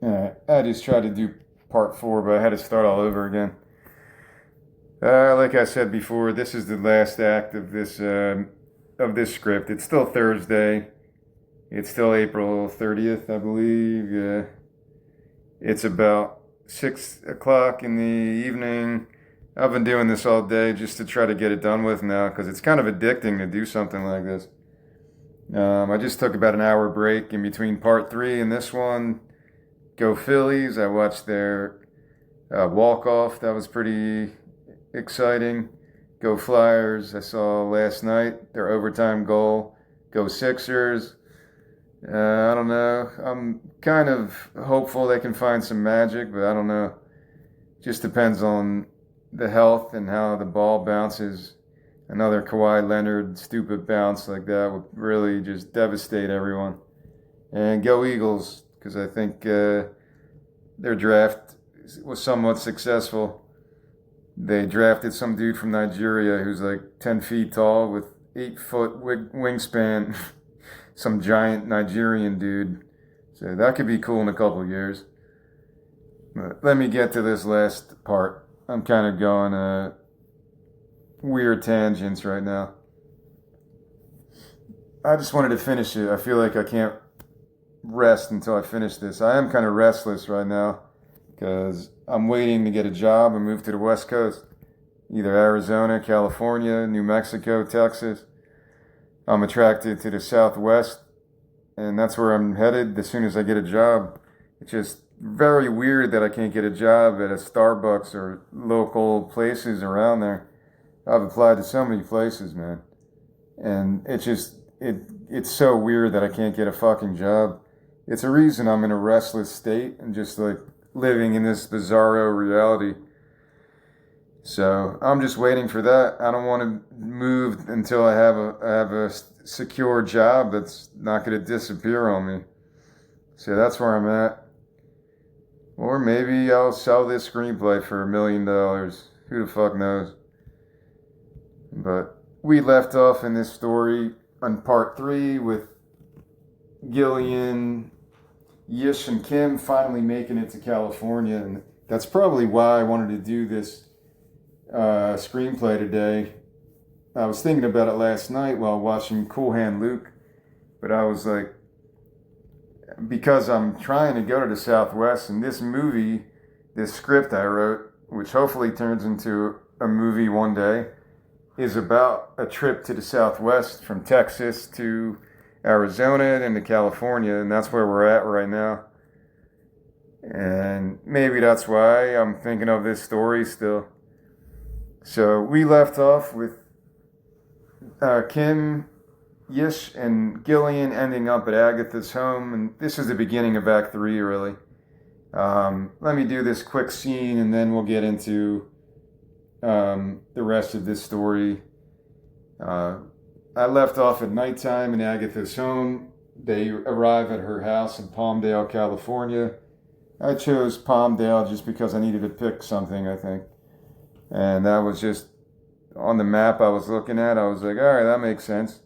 I just tried to do part four, but I had to start all over again. Like I said before, this is the last act of this script. It's still Thursday. It's still April 30th, I believe. It's about 6 o'clock in the evening. I've been doing this all day just to try to get it done with now because it's kind of addicting to do something like this. I just took about an hour break in between part three and this one. Go Phillies. I watched their walk-off. That was pretty exciting. Go Flyers. I saw last night their overtime goal. Go Sixers. I don't know. I'm kind of hopeful they can find some magic, but I don't know. Just depends on the health and how the ball bounces. Another Kawhi Leonard stupid bounce like that would really just devastate everyone. And go Eagles, because I think their draft was somewhat successful. They drafted some dude from Nigeria who's like 10 feet tall with 8 foot wingspan. Some giant Nigerian dude. So that could be cool in a couple of years. But let me get to this last part. I'm kind of going weird tangents right now. I just wanted to finish it. I feel like I can't rest until I finish this. I am kind of restless right now because I'm waiting to get a job and move to the West Coast. Either Arizona, California, New Mexico, Texas. I'm attracted to the Southwest, and that's where I'm headed as soon as I get a job. It's just very weird that I can't get a job at a Starbucks or local places around there. I've applied to so many places, man. And it's so weird that I can't get a fucking job. It's a reason I'm in a restless state and just like living in this bizarro reality. So I'm just waiting for that. I don't want to move until I have a secure job that's not going to disappear on me. So that's where I'm at. Or maybe I'll sell this screenplay for $1 million. Who the fuck knows? But we left off in this story on part three with Gillian, Yish, and Kim finally making it to California. And that's probably why I wanted to do this screenplay today. I was thinking about it last night while watching Cool Hand Luke, but I was like, because I'm trying to go to the Southwest, and this movie, this script I wrote, which hopefully turns into a movie one day, is about a trip to the Southwest from Texas to Arizona and to California, and that's where we're at right now. And maybe that's why I'm thinking of this story still. So we left off with Kim, Yish, and Gillian ending up at Agatha's home, and this is the beginning of Act 3, really. Let me do this quick scene, and then we'll get into the rest of this story. I left off at nighttime in Agatha's home. They arrive at her house in Palmdale, California. I chose Palmdale just because I needed to pick something, I think. And that was just on the map I was looking at. I was like, all right, that makes sense.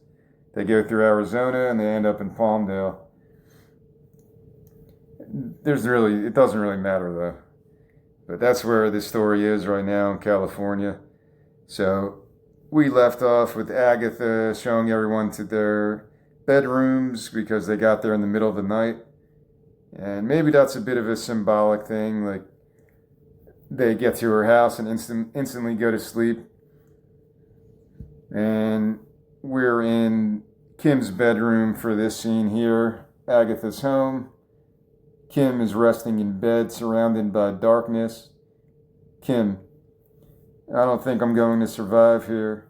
They go through Arizona and they end up in Palmdale. It doesn't really matter though. But that's where this story is right now in California. So we left off with Agatha showing everyone to their bedrooms because they got there in the middle of the night. And maybe that's a bit of a symbolic thing, like they get to her house and instantly go to sleep. And we're in Kim's bedroom for this scene here. Agatha's home. Kim is resting in bed, surrounded by darkness. Kim, I don't think I'm going to survive here.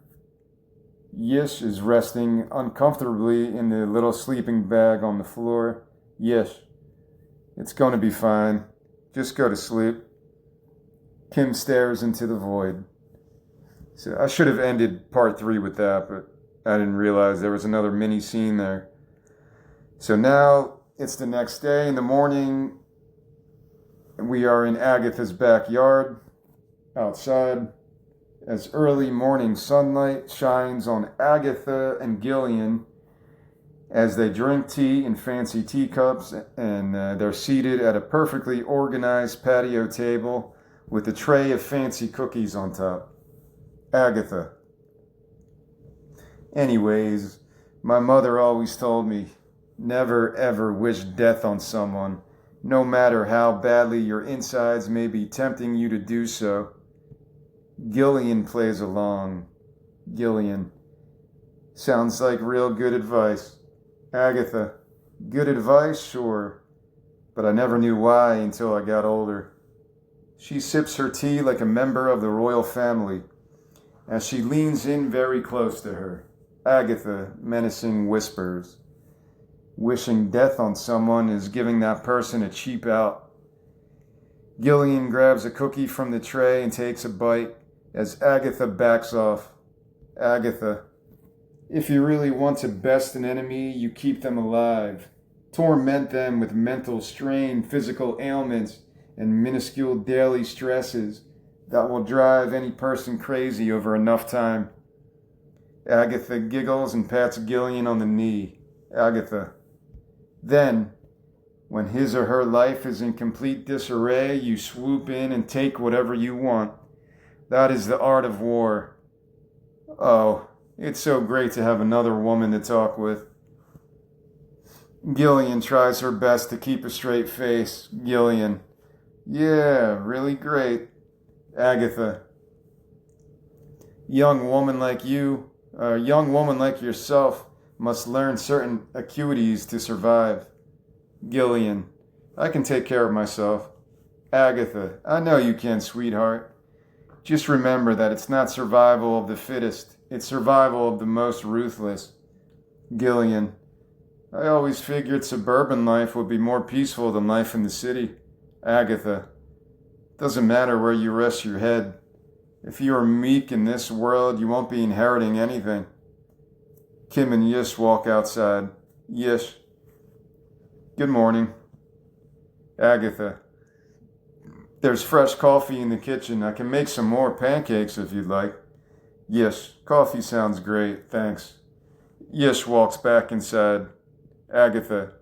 Yish is resting uncomfortably in the little sleeping bag on the floor. Yish, it's going to be fine. Just go to sleep. Kim stares into the void. So I should have ended part 3 with that, but I didn't realize there was another mini scene there. So now it's the next day in the morning. We are in Agatha's backyard, outside, as early morning sunlight shines on Agatha and Gillian as they drink tea in fancy teacups and they're seated at a perfectly organized patio table with a tray of fancy cookies on top. Agatha. Anyways, my mother always told me, never ever wish death on someone, no matter how badly your insides may be tempting you to do so. Gillian plays along. Gillian. Sounds like real good advice. Agatha. Good advice, sure, but I never knew why until I got older. She sips her tea like a member of the royal family, as she leans in very close to her. Agatha, menacing whispers. Wishing death on someone is giving that person a cheap out. Gillian grabs a cookie from the tray and takes a bite as Agatha backs off. Agatha. If you really want to best an enemy, you keep them alive. Torment them with mental strain, physical ailments, and minuscule daily stresses that will drive any person crazy over enough time. Agatha giggles and pats Gillian on the knee. Agatha. Then, when his or her life is in complete disarray, you swoop in and take whatever you want. That is the art of war. Oh, it's so great to have another woman to talk with. Gillian tries her best to keep a straight face. Gillian. Yeah, really great. Agatha. Young woman like yourself must learn certain acuities to survive. Gillian. I can take care of myself. Agatha. I know you can, sweetheart. Just remember that it's not survival of the fittest. It's survival of the most ruthless. Gillian. I always figured suburban life would be more peaceful than life in the city. Agatha. Doesn't matter where you rest your head. If you are meek in this world, you won't be inheriting anything. Kim and Yish walk outside. Yish. Good morning. Agatha. There's fresh coffee in the kitchen. I can make some more pancakes if you'd like. Yish. Coffee sounds great, thanks. Yish walks back inside. Agatha.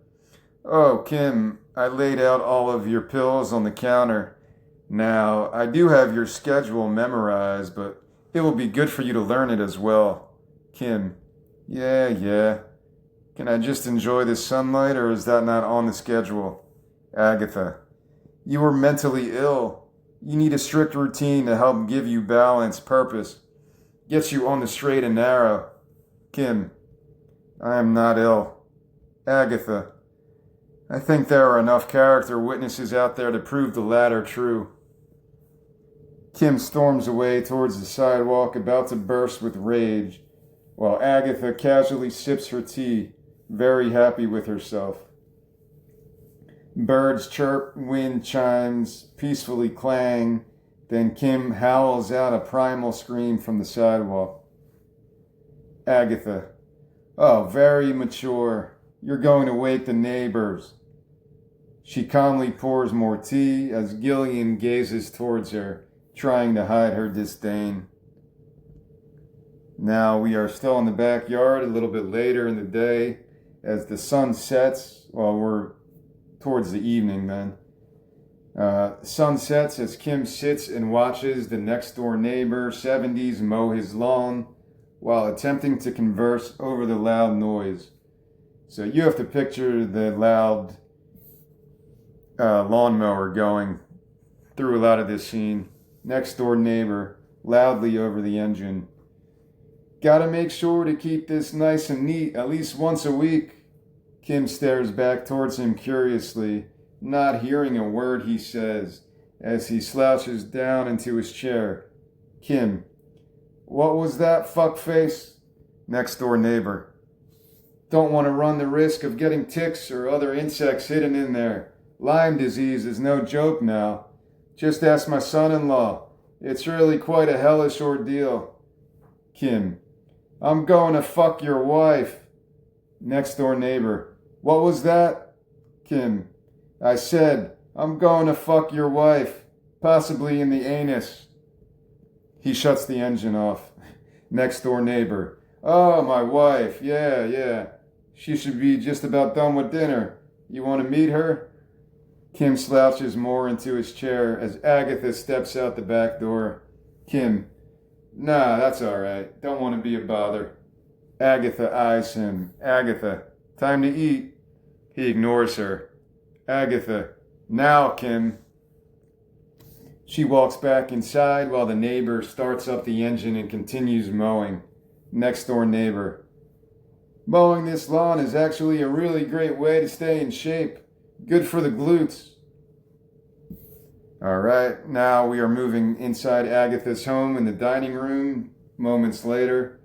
Oh, Kim, I laid out all of your pills on the counter. Now, I do have your schedule memorized, but it will be good for you to learn it as well. Kim. Yeah. Can I just enjoy the sunlight, or is that not on the schedule? Agatha. You are mentally ill. You need a strict routine to help give you balance, purpose. Gets you on the straight and narrow. Kim. I am not ill. Agatha. I think there are enough character witnesses out there to prove the latter true. Kim storms away towards the sidewalk, about to burst with rage, while Agatha casually sips her tea, very happy with herself. Birds chirp, wind chimes, peacefully clang, then Kim howls out a primal scream from the sidewalk. Agatha. Oh, very mature. You're going to wake the neighbors. She calmly pours more tea as Gillian gazes towards her, trying to hide her disdain. Now we are still in the backyard a little bit later in the day as the sun sets. Well, we're towards the evening then. Sun sets as Kim sits and watches the next door neighbor, 70s, mow his lawn while attempting to converse over the loud noise. So you have to picture the loud lawnmower going through a lot of this scene. Next door neighbor, loudly over the engine. Gotta make sure to keep this nice and neat at least once a week. Kim stares back towards him curiously, not hearing a word he says, as he slouches down into his chair. Kim. What was that, fuckface? Next door neighbor. Don't want to run the risk of getting ticks or other insects hidden in there. Lyme disease is no joke now. Just ask my son-in-law. It's really quite a hellish ordeal. Kim. I'm going to fuck your wife. Next door neighbor. What was that? Kim. I said, I'm going to fuck your wife. Possibly in the anus. He shuts the engine off. Next door neighbor. Oh, my wife. Yeah. She should be just about done with dinner. You want to meet her? Kim slouches more into his chair as Agatha steps out the back door. Kim, nah, that's all right. Don't want to be a bother. Agatha eyes him. Agatha, time to eat. He ignores her. Agatha, now, Kim. She walks back inside while the neighbor starts up the engine and continues mowing. Next door neighbor. Mowing this lawn is actually a really great way to stay in shape. Good for the glutes. All right, now we are moving inside Agatha's home in the dining room. Moments later,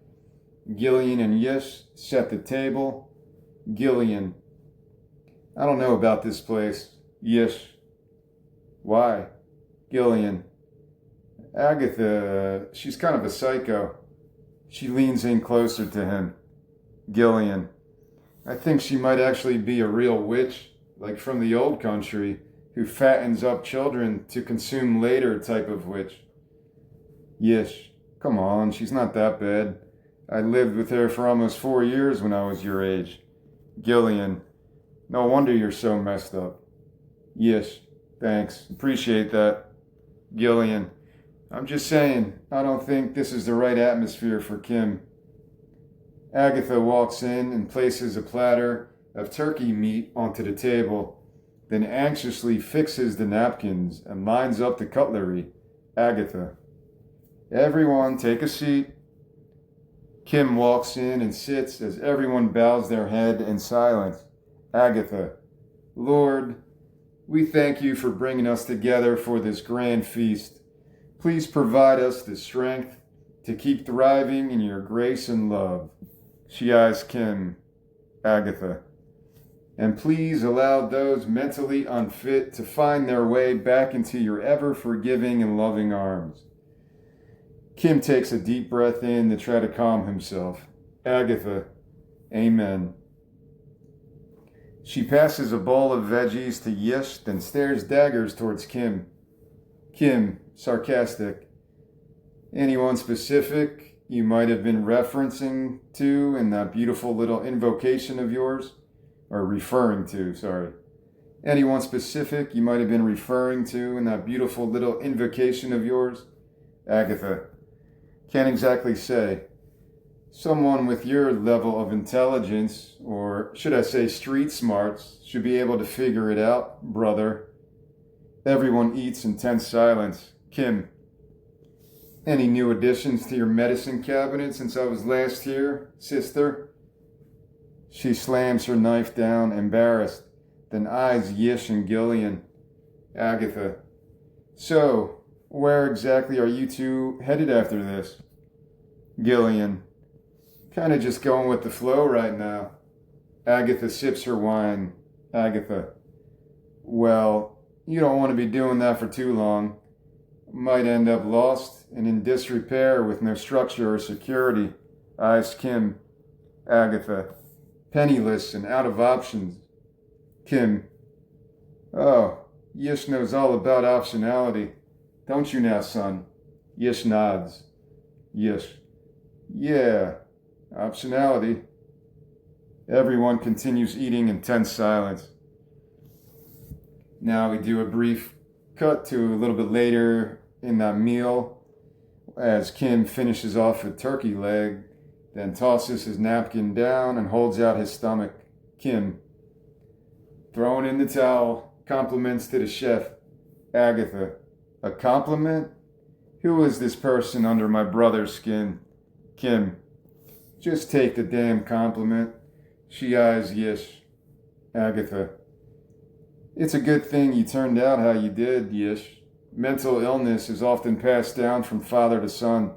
Gillian and Yish set the table. Gillian. I don't know about this place. Yish. Why? Gillian. Agatha, she's kind of a psycho. She leans in closer to him. Gillian. I think she might actually be a real witch, like from the old country, who fattens up children to consume later type of witch. Yish. Come on, she's not that bad. I lived with her for almost 4 years when I was your age. Gillian. No wonder you're so messed up. Yish. Thanks. Appreciate that. Gillian. I'm just saying, I don't think this is the right atmosphere for Kim. Agatha walks in and places a platter of turkey meat onto the table, then anxiously fixes the napkins and lines up the cutlery. Agatha. Everyone take a seat. Kim walks in and sits as everyone bows their head in silence. Agatha. Lord, we thank you for bringing us together for this grand feast. Please provide us the strength to keep thriving in your grace and love. She eyes Kim. Agatha. And please allow those mentally unfit to find their way back into your ever-forgiving and loving arms. Kim takes a deep breath in to try to calm himself. Agatha. Amen. She passes a bowl of veggies to Yish, then stares daggers towards Kim. Kim, sarcastic. Anyone specific you might have been referencing to in that beautiful little invocation of yours? Or referring to, sorry. Anyone specific you might have been referring to in that beautiful little invocation of yours? Agatha. Can't exactly say. Someone with your level of intelligence, or should I say street smarts, should be able to figure it out, brother. Everyone eats in tense silence. Kim. Any new additions to your medicine cabinet since I was last here, sister? She slams her knife down, embarrassed, then eyes Yish and Gillian. Agatha. So, where exactly are you two headed after this? Gillian. Kind of just going with the flow right now. Agatha sips her wine. Agatha. Well, you don't want to be doing that for too long. Might end up lost and in disrepair with no structure or security. Eyes Kim. Agatha. Penniless and out of options. Kim. Oh, Yish knows all about optionality. Don't you now, son? Yish nods. Yish. Yeah, optionality. Everyone continues eating in tense silence. Now we do a brief cut to a little bit later in that meal as Kim finishes off a turkey leg, then tosses his napkin down and holds out his stomach. Kim. Throwing in the towel. Compliments to the chef. Agatha. A compliment? Who is this person under my brother's skin? Kim. Just take the damn compliment. She eyes Yish. Agatha. It's a good thing you turned out how you did, Yish. Mental illness is often passed down from father to son.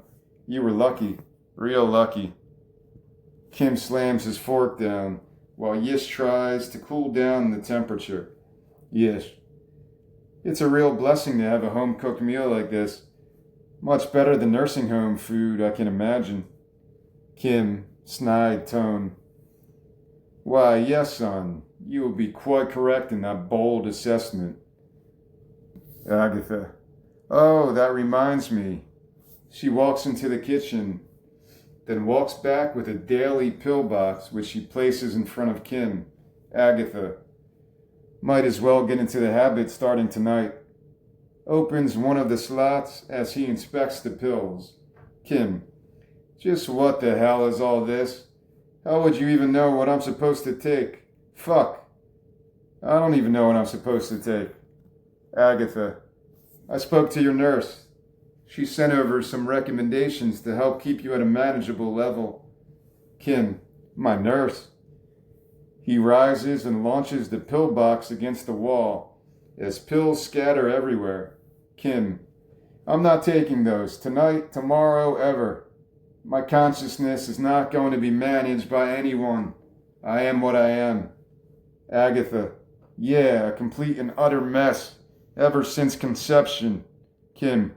You were lucky. Real lucky. Kim slams his fork down while Yish tries to cool down the temperature. Yish. It's a real blessing to have a home-cooked meal like this. Much better than nursing home food, I can imagine. Kim, snide tone. Why, yes, son, you will be quite correct in that bold assessment. Agatha. Oh, that reminds me. She walks into the kitchen. then walks back with a daily pill box which she places in front of Kim. Agatha. Might as well get into the habit starting tonight. Opens one of the slots as he inspects the pills. Kim. Just what the hell is all this? How would you even know what I'm supposed to take? Fuck. I don't even know what I'm supposed to take. Agatha. I spoke to your nurse. She sent over some recommendations to help keep you at a manageable level. Kim. My nurse. He rises and launches the pill box against the wall as pills scatter everywhere. Kim. I'm not taking those. Tonight, tomorrow, ever. My consciousness is not going to be managed by anyone. I am what I am. Agatha. Yeah, a complete and utter mess. Ever since conception. Kim.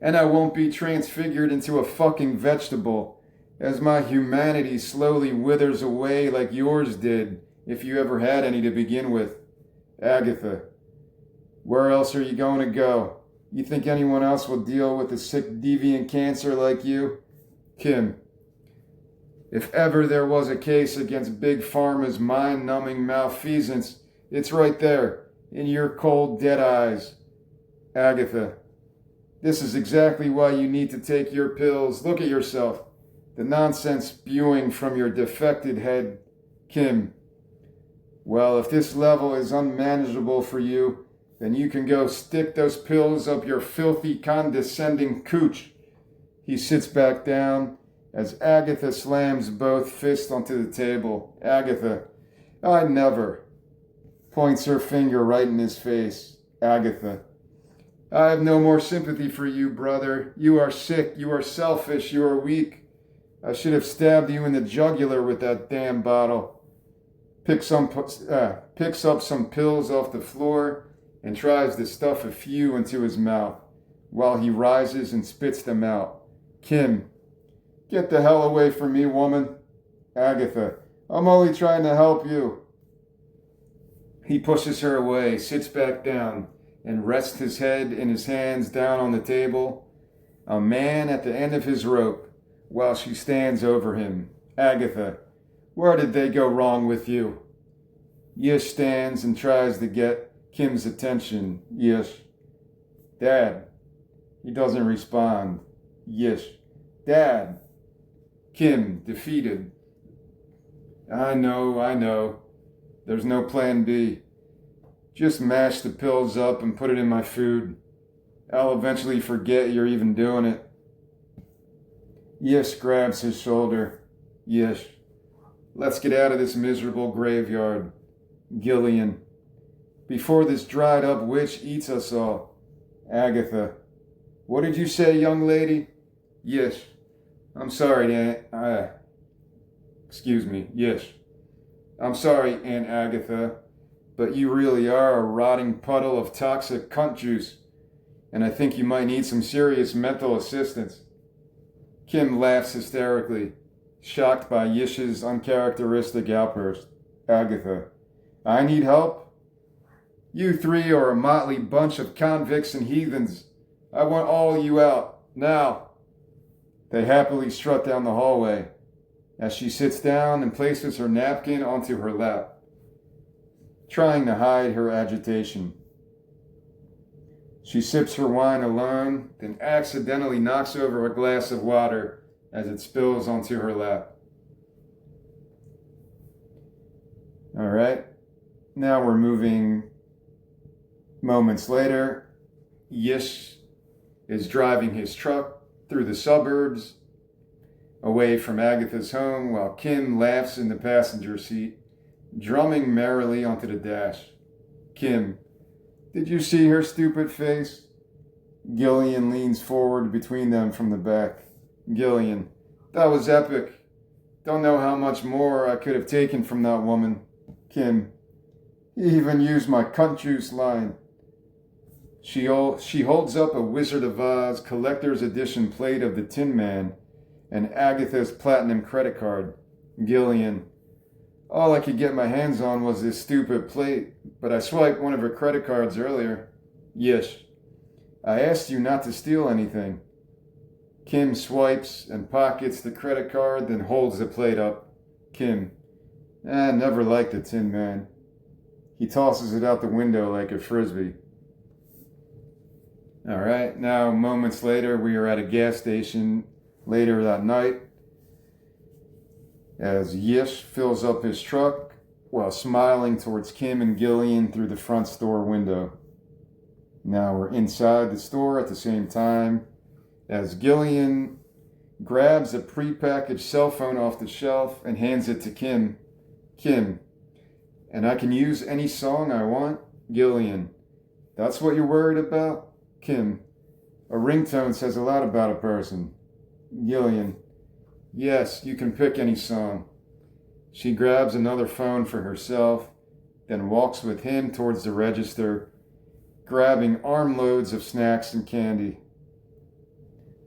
And I won't be transfigured into a fucking vegetable as my humanity slowly withers away like yours did, if you ever had any to begin with. Agatha. Where else are you going to go? You think anyone else will deal with a sick, deviant cancer like you? Kim. If ever there was a case against Big Pharma's mind-numbing malfeasance, it's right there, in your cold, dead eyes. Agatha. This is exactly why you need to take your pills. Look at yourself. The nonsense spewing from your defected head. Kim. Well, if this level is unmanageable for you, then you can go stick those pills up your filthy, condescending cooch. He sits back down as Agatha slams both fists onto the table. Agatha. I never. Points her finger right in his face. Agatha. I have no more sympathy for you, brother. You are sick. You are selfish. You are weak. I should have stabbed you in the jugular with that damn bottle. Picks up some pills off the floor and tries to stuff a few into his mouth while he rises and spits them out. Kim. Get the hell away from me, woman. Agatha. I'm only trying to help you. He pushes her away, sits back down, and rests his head and his hands down on the table, a man at the end of his rope, while she stands over him. Agatha. Where did they go wrong with you? Yish stands and tries to get Kim's attention. Yish. Dad. He doesn't respond. Yish. Dad. Kim, defeated. I know. There's no plan B. Just mash the pills up and put it in my food. I'll eventually forget you're even doing it. Yish grabs his shoulder. Yish. Let's get out of this miserable graveyard. Gillian. Before this dried up witch eats us all. Agatha. What did you say, young lady? Yish. I'm sorry, excuse me. Yish. I'm sorry, Aunt Agatha, but you really are a rotting puddle of toxic cunt juice, and I think you might need some serious mental assistance. Kim laughs hysterically, shocked by Yish's uncharacteristic outburst. Agatha. I need help? You three are a motley bunch of convicts and heathens. I want all of you out, now. They happily strut down the hallway as she sits down and places her napkin onto her lap, trying to hide her agitation. She sips her wine alone, then accidentally knocks over a glass of water as it spills onto her lap. All right, now we're moving moments later. Yish is driving his truck through the suburbs, away from Agatha's home, while Kim laughs in the passenger seat, drumming merrily onto the dash. Kim. Did you see her stupid face? Gillian leans forward between them from the back. Gillian. That was epic. Don't know how much more I could have taken from that woman. Kim. He even used my cunt juice line. She holds up a Wizard of Oz collector's edition plate of the Tin Man and Agatha's platinum credit card. Gillian. All I could get my hands on was this stupid plate, but I swiped one of her credit cards earlier. Yish. I asked you not to steal anything. Kim swipes and pockets the credit card, then holds the plate up. Kim. Never liked the Tin Man. He tosses it out the window like a frisbee. Alright, now moments later, we are at a gas station later that night as Yish fills up his truck while smiling towards Kim and Gillian through the front store window. Now we're inside the store at the same time as Gillian grabs a prepackaged cell phone off the shelf and hands it to Kim. Kim. And I can use any song I want? Gillian. That's what you're worried about? Kim. A ringtone says a lot about a person. Gillian. Yes, you can pick any song. She grabs another phone for herself, then walks with him towards the register, grabbing armloads of snacks and candy.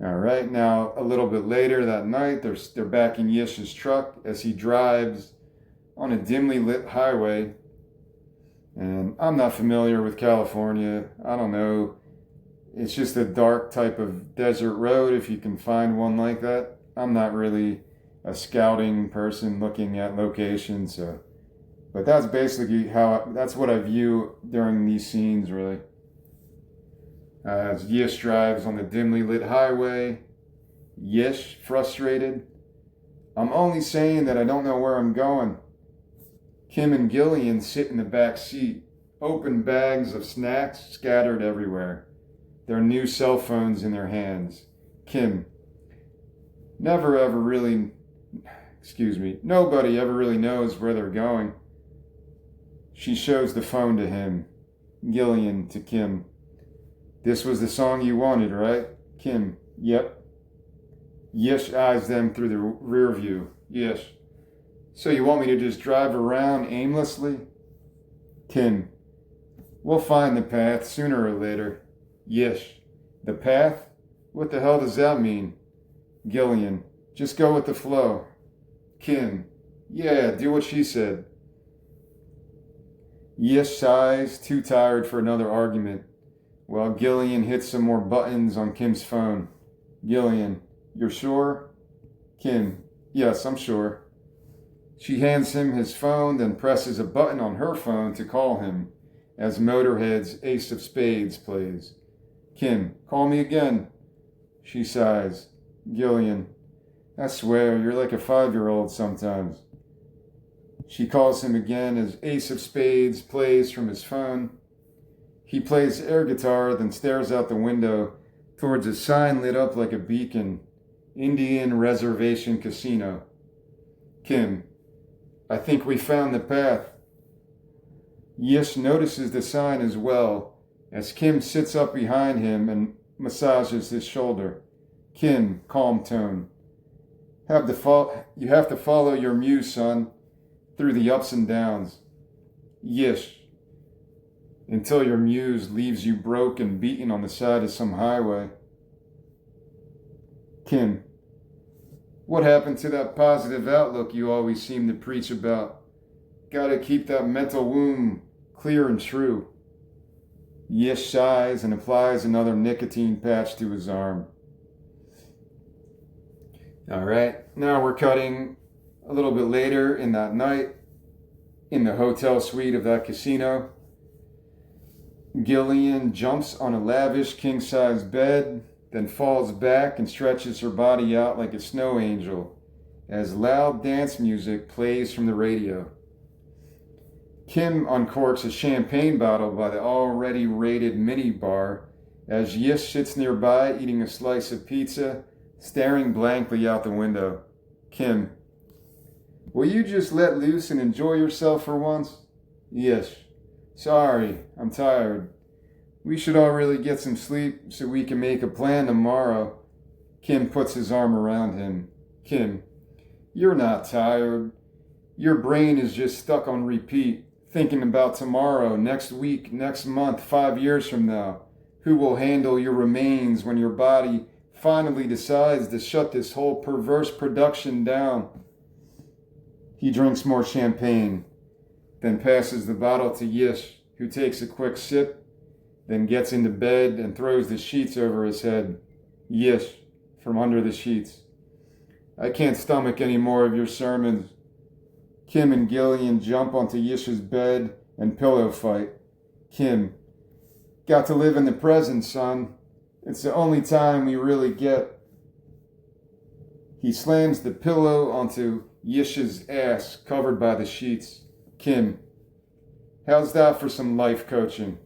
Alright, now a little bit later that night, they're back in Yish's truck as he drives on a dimly lit highway. And I'm not familiar with California. I don't know. It's just a dark type of desert road if you can find one like that. I'm not really a scouting person looking at locations. But that's basically that's what I view during these scenes, really. As Yish drives on the dimly lit highway, Yish, frustrated. I'm only saying that I don't know where I'm going. Kim and Gillian sit in the back seat, open bags of snacks scattered everywhere, their new cell phones in their hands. Kim, nobody ever really knows where they're going. She shows the phone to him. Gillian to Kim. This was the song you wanted, right? Kim, yep. Yish eyes them through the rear view. Yish. So you want me to just drive around aimlessly? Kim, we'll find the path sooner or later. Yish, the path? What the hell does that mean? Gillian, just go with the flow. Kim, yeah, do what she said. Yish sighs, too tired for another argument, while Gillian hits some more buttons on Kim's phone. Gillian, you're sure? Kim, yes, I'm sure. She hands him his phone, then presses a button on her phone to call him, as Motorhead's Ace of Spades plays. Kim, call me again. She sighs. Gillian, I swear, you're like a 5-year-old sometimes. She calls him again as Ace of Spades plays from his phone. He plays air guitar, then stares out the window towards a sign lit up like a beacon. Indian Reservation Casino. Kim, I think we found the path. Yish notices the sign as well, as Kim sits up behind him and massages his shoulder. Kim, calm tone. You have to follow your muse, son, through the ups and downs. Yish, until your muse leaves you broke and beaten on the side of some highway. Kim, what happened to that positive outlook you always seem to preach about? Gotta keep that mental womb clear and true. Yish sighs and applies another nicotine patch to his arm. Alright, now we're cutting a little bit later in that night in the hotel suite of that casino. Gillian jumps on a lavish king-size bed, then falls back and stretches her body out like a snow angel as loud dance music plays from the radio. Kim uncorks a champagne bottle by the already raided mini bar as Yish sits nearby eating a slice of pizza, staring blankly out the window. Kim, will you just let loose and enjoy yourself for once? Yish, sorry, I'm tired. We should all really get some sleep so we can make a plan tomorrow. Kim puts his arm around him. Kim, you're not tired. Your brain is just stuck on repeat, thinking about tomorrow, next week, next month, 5 years from now. Who will handle your remains when your body finally decides to shut this whole perverse production down? He drinks more champagne, then passes the bottle to Yish, who takes a quick sip, then gets into bed and throws the sheets over his head. Yish, from under the sheets. I can't stomach any more of your sermons. Kim and Gillian jump onto Yish's bed and pillow fight. Kim: got to live in the present, son. It's the only time we really get. He slams the pillow onto Yish's ass, covered by the sheets. Kim: how's that for some life coaching?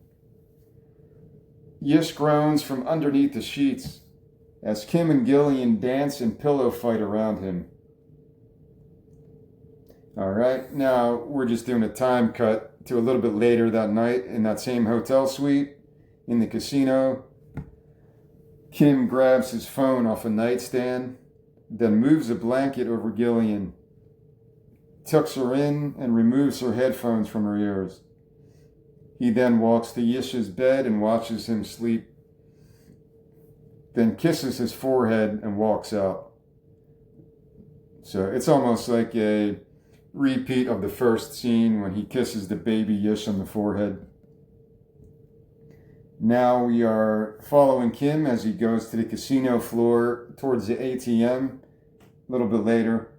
Yish groans from underneath the sheets as Kim and Gillian dance and pillow fight around him. All right, now we're just doing a time cut to a little bit later that night in that same hotel suite in the casino. Kim grabs his phone off a nightstand, then moves a blanket over Gillian, tucks her in, and removes her headphones from her ears. He then walks to Yish's bed and watches him sleep, then kisses his forehead and walks out. So it's almost like a repeat of the first scene when he kisses the baby Yish on the forehead. Now we are following Kim as he goes to the casino floor towards the ATM a little bit later.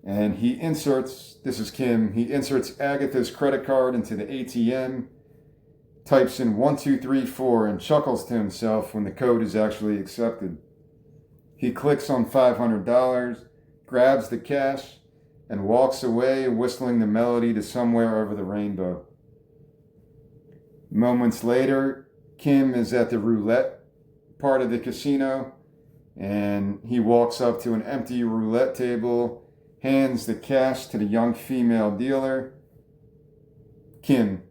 And he inserts Agatha's credit card into the ATM, types in 1234 and chuckles to himself when the code is actually accepted. He clicks on $500, grabs the cash, and walks away whistling the melody to Somewhere Over the Rainbow. Moments later, Kim is at the roulette part of the casino, and he walks up to an empty roulette table, hands the cash to the young female dealer. Kim: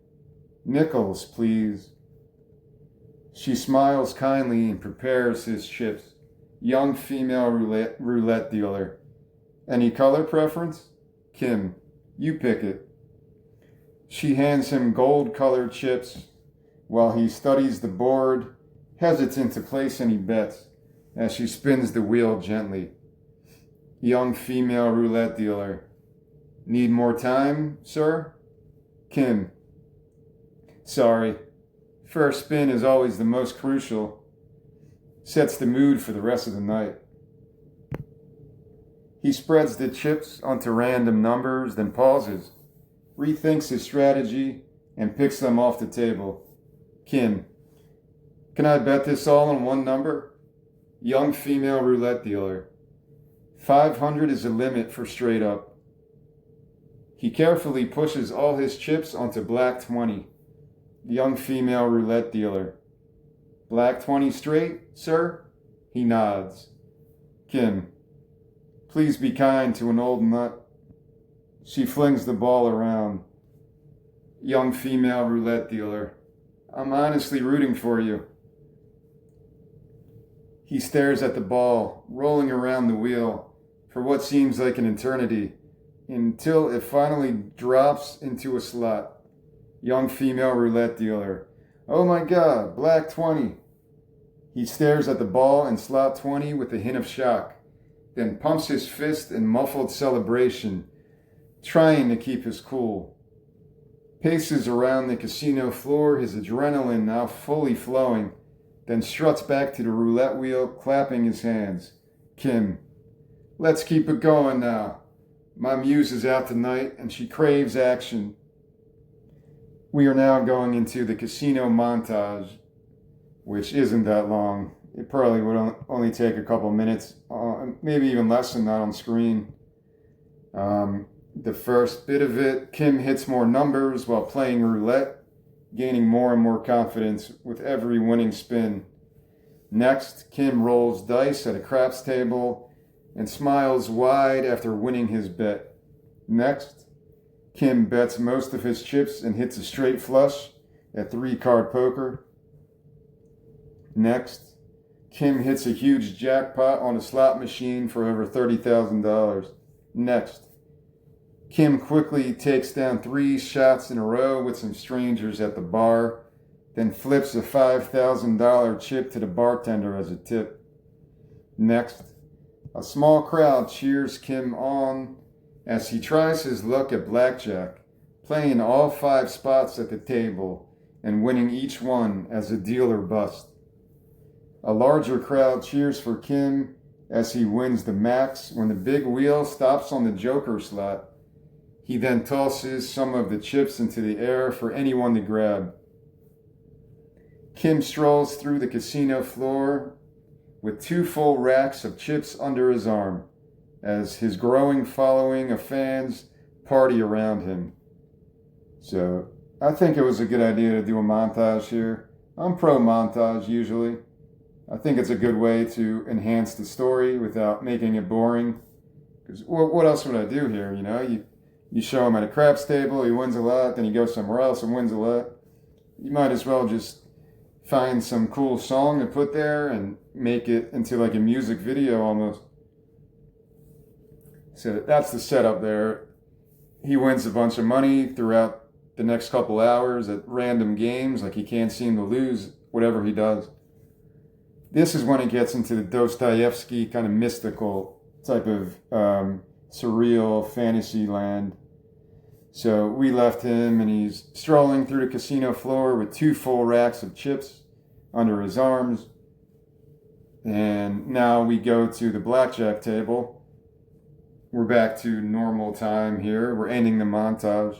nickels, please. She smiles kindly and prepares his chips. Young female roulette dealer: any color preference? Kim: you pick it. She hands him gold-colored chips while he studies the board, hesitant to place any bets as she spins the wheel gently. Young female roulette dealer: need more time, sir? Kim: sorry. First spin is always the most crucial. Sets the mood for the rest of the night. He spreads the chips onto random numbers, then pauses, rethinks his strategy, and picks them off the table. Kim: can I bet this all on one number? Young female roulette dealer: 500 is the limit for straight up. He carefully pushes all his chips onto black 20. Young female roulette dealer: black 20 straight, sir? He nods. Kim: please be kind to an old nut. She flings the ball around. Young female roulette dealer: I'm honestly rooting for you. He stares at the ball, rolling around the wheel for what seems like an eternity, until it finally drops into a slot. Young female roulette dealer: oh my God, black 20. He stares at the ball and slot 20 with a hint of shock, then pumps his fist in muffled celebration, trying to keep his cool. Paces around the casino floor, his adrenaline now fully flowing, then struts back to the roulette wheel, clapping his hands. Kim: let's keep it going now. My muse is out tonight, and she craves action. We are now going into the casino montage, which isn't that long. It probably would only take a couple minutes, maybe even less than that on screen. The first bit of it, Kim hits more numbers while playing roulette, gaining more and more confidence with every winning spin. Next, Kim rolls dice at a craps table and smiles wide after winning his bet. Next, Kim bets most of his chips and hits a straight flush at 3-card poker. Next, Kim hits a huge jackpot on a slot machine for over $30,000. Next, Kim quickly takes down 3 shots in a row with some strangers at the bar, then flips a $5,000 chip to the bartender as a tip. Next, a small crowd cheers Kim on as he tries his luck at blackjack, playing all 5 spots at the table and winning each one as a dealer bust. A larger crowd cheers for Kim as he wins the max when the big wheel stops on the joker slot. He then tosses some of the chips into the air for anyone to grab. Kim strolls through the casino floor with 2 full racks of chips under his arm as his growing following of fans party around him. So I think it was a good idea to do a montage here. I'm pro montage usually. I think it's a good way to enhance the story without making it boring. Because what else would I do here? You know, you show him at a craps table, he wins a lot, then he goes somewhere else and wins a lot. You might as well just find some cool song to put there and make it into like a music video almost. So that's the setup there. He wins a bunch of money throughout the next couple hours at random games, like he can't seem to lose whatever he does. This is when it gets into the Dostoevsky kind of mystical type of surreal fantasy land. So we left him and he's strolling through the casino floor with 2 full racks of chips under his arms. And now we go to the blackjack table. We're back to normal time here. We're ending the montage.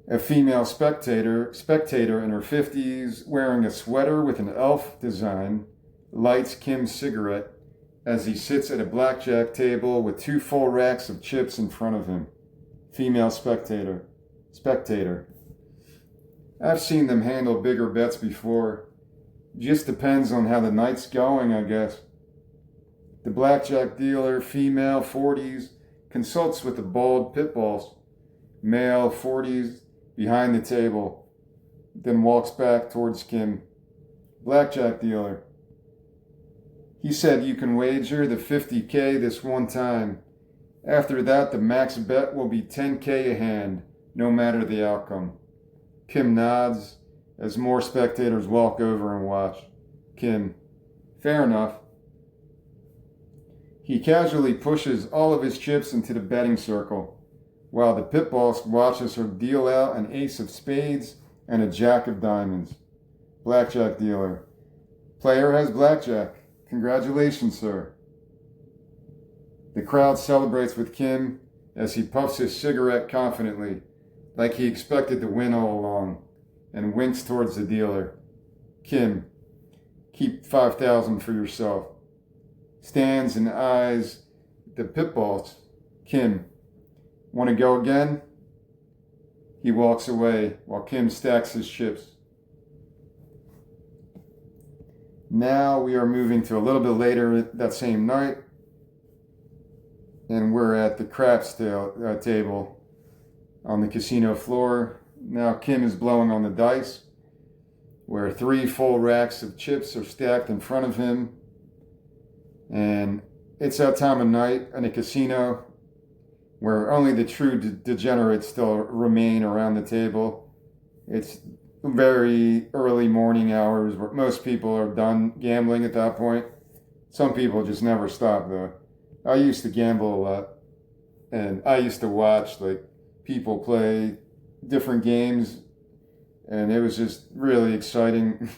A female spectator in her 50s, wearing a sweater with an elf design, lights Kim's cigarette as he sits at a blackjack table with 2 full racks of chips in front of him. Female spectator. I've seen them handle bigger bets before. Just depends on how the night's going, I guess. The blackjack dealer, female, 40s, consults with the bald pit boss, male, 40s, behind the table, then walks back towards Kim. Blackjack dealer. He said you can wager the $50K this one time. After that, the max bet will be $10K a hand, no matter the outcome. Kim nods as more spectators walk over and watch. Kim. Fair enough. He casually pushes all of his chips into the betting circle, while the pit boss watches her deal out an ace of spades and a jack of diamonds. Blackjack dealer. Player has blackjack. Congratulations, sir. The crowd celebrates with Kim as he puffs his cigarette confidently, like he expected to win all along, and winks towards the dealer. Kim, keep 5,000 for yourself. Stands and eyes the pit boss. Kim, want to go again? He walks away while Kim stacks his chips. Now we are moving to a little bit later that same night, and we're at the craps table on the casino floor. Now Kim is blowing on the dice, where 3 full racks of chips are stacked in front of him. And it's that time of night in a casino where only the true degenerates still remain around the table. It's very early morning hours where most people are done gambling at that point. Some people just never stop though. I used to gamble a lot, and I used to watch like people play different games, and it was just really exciting.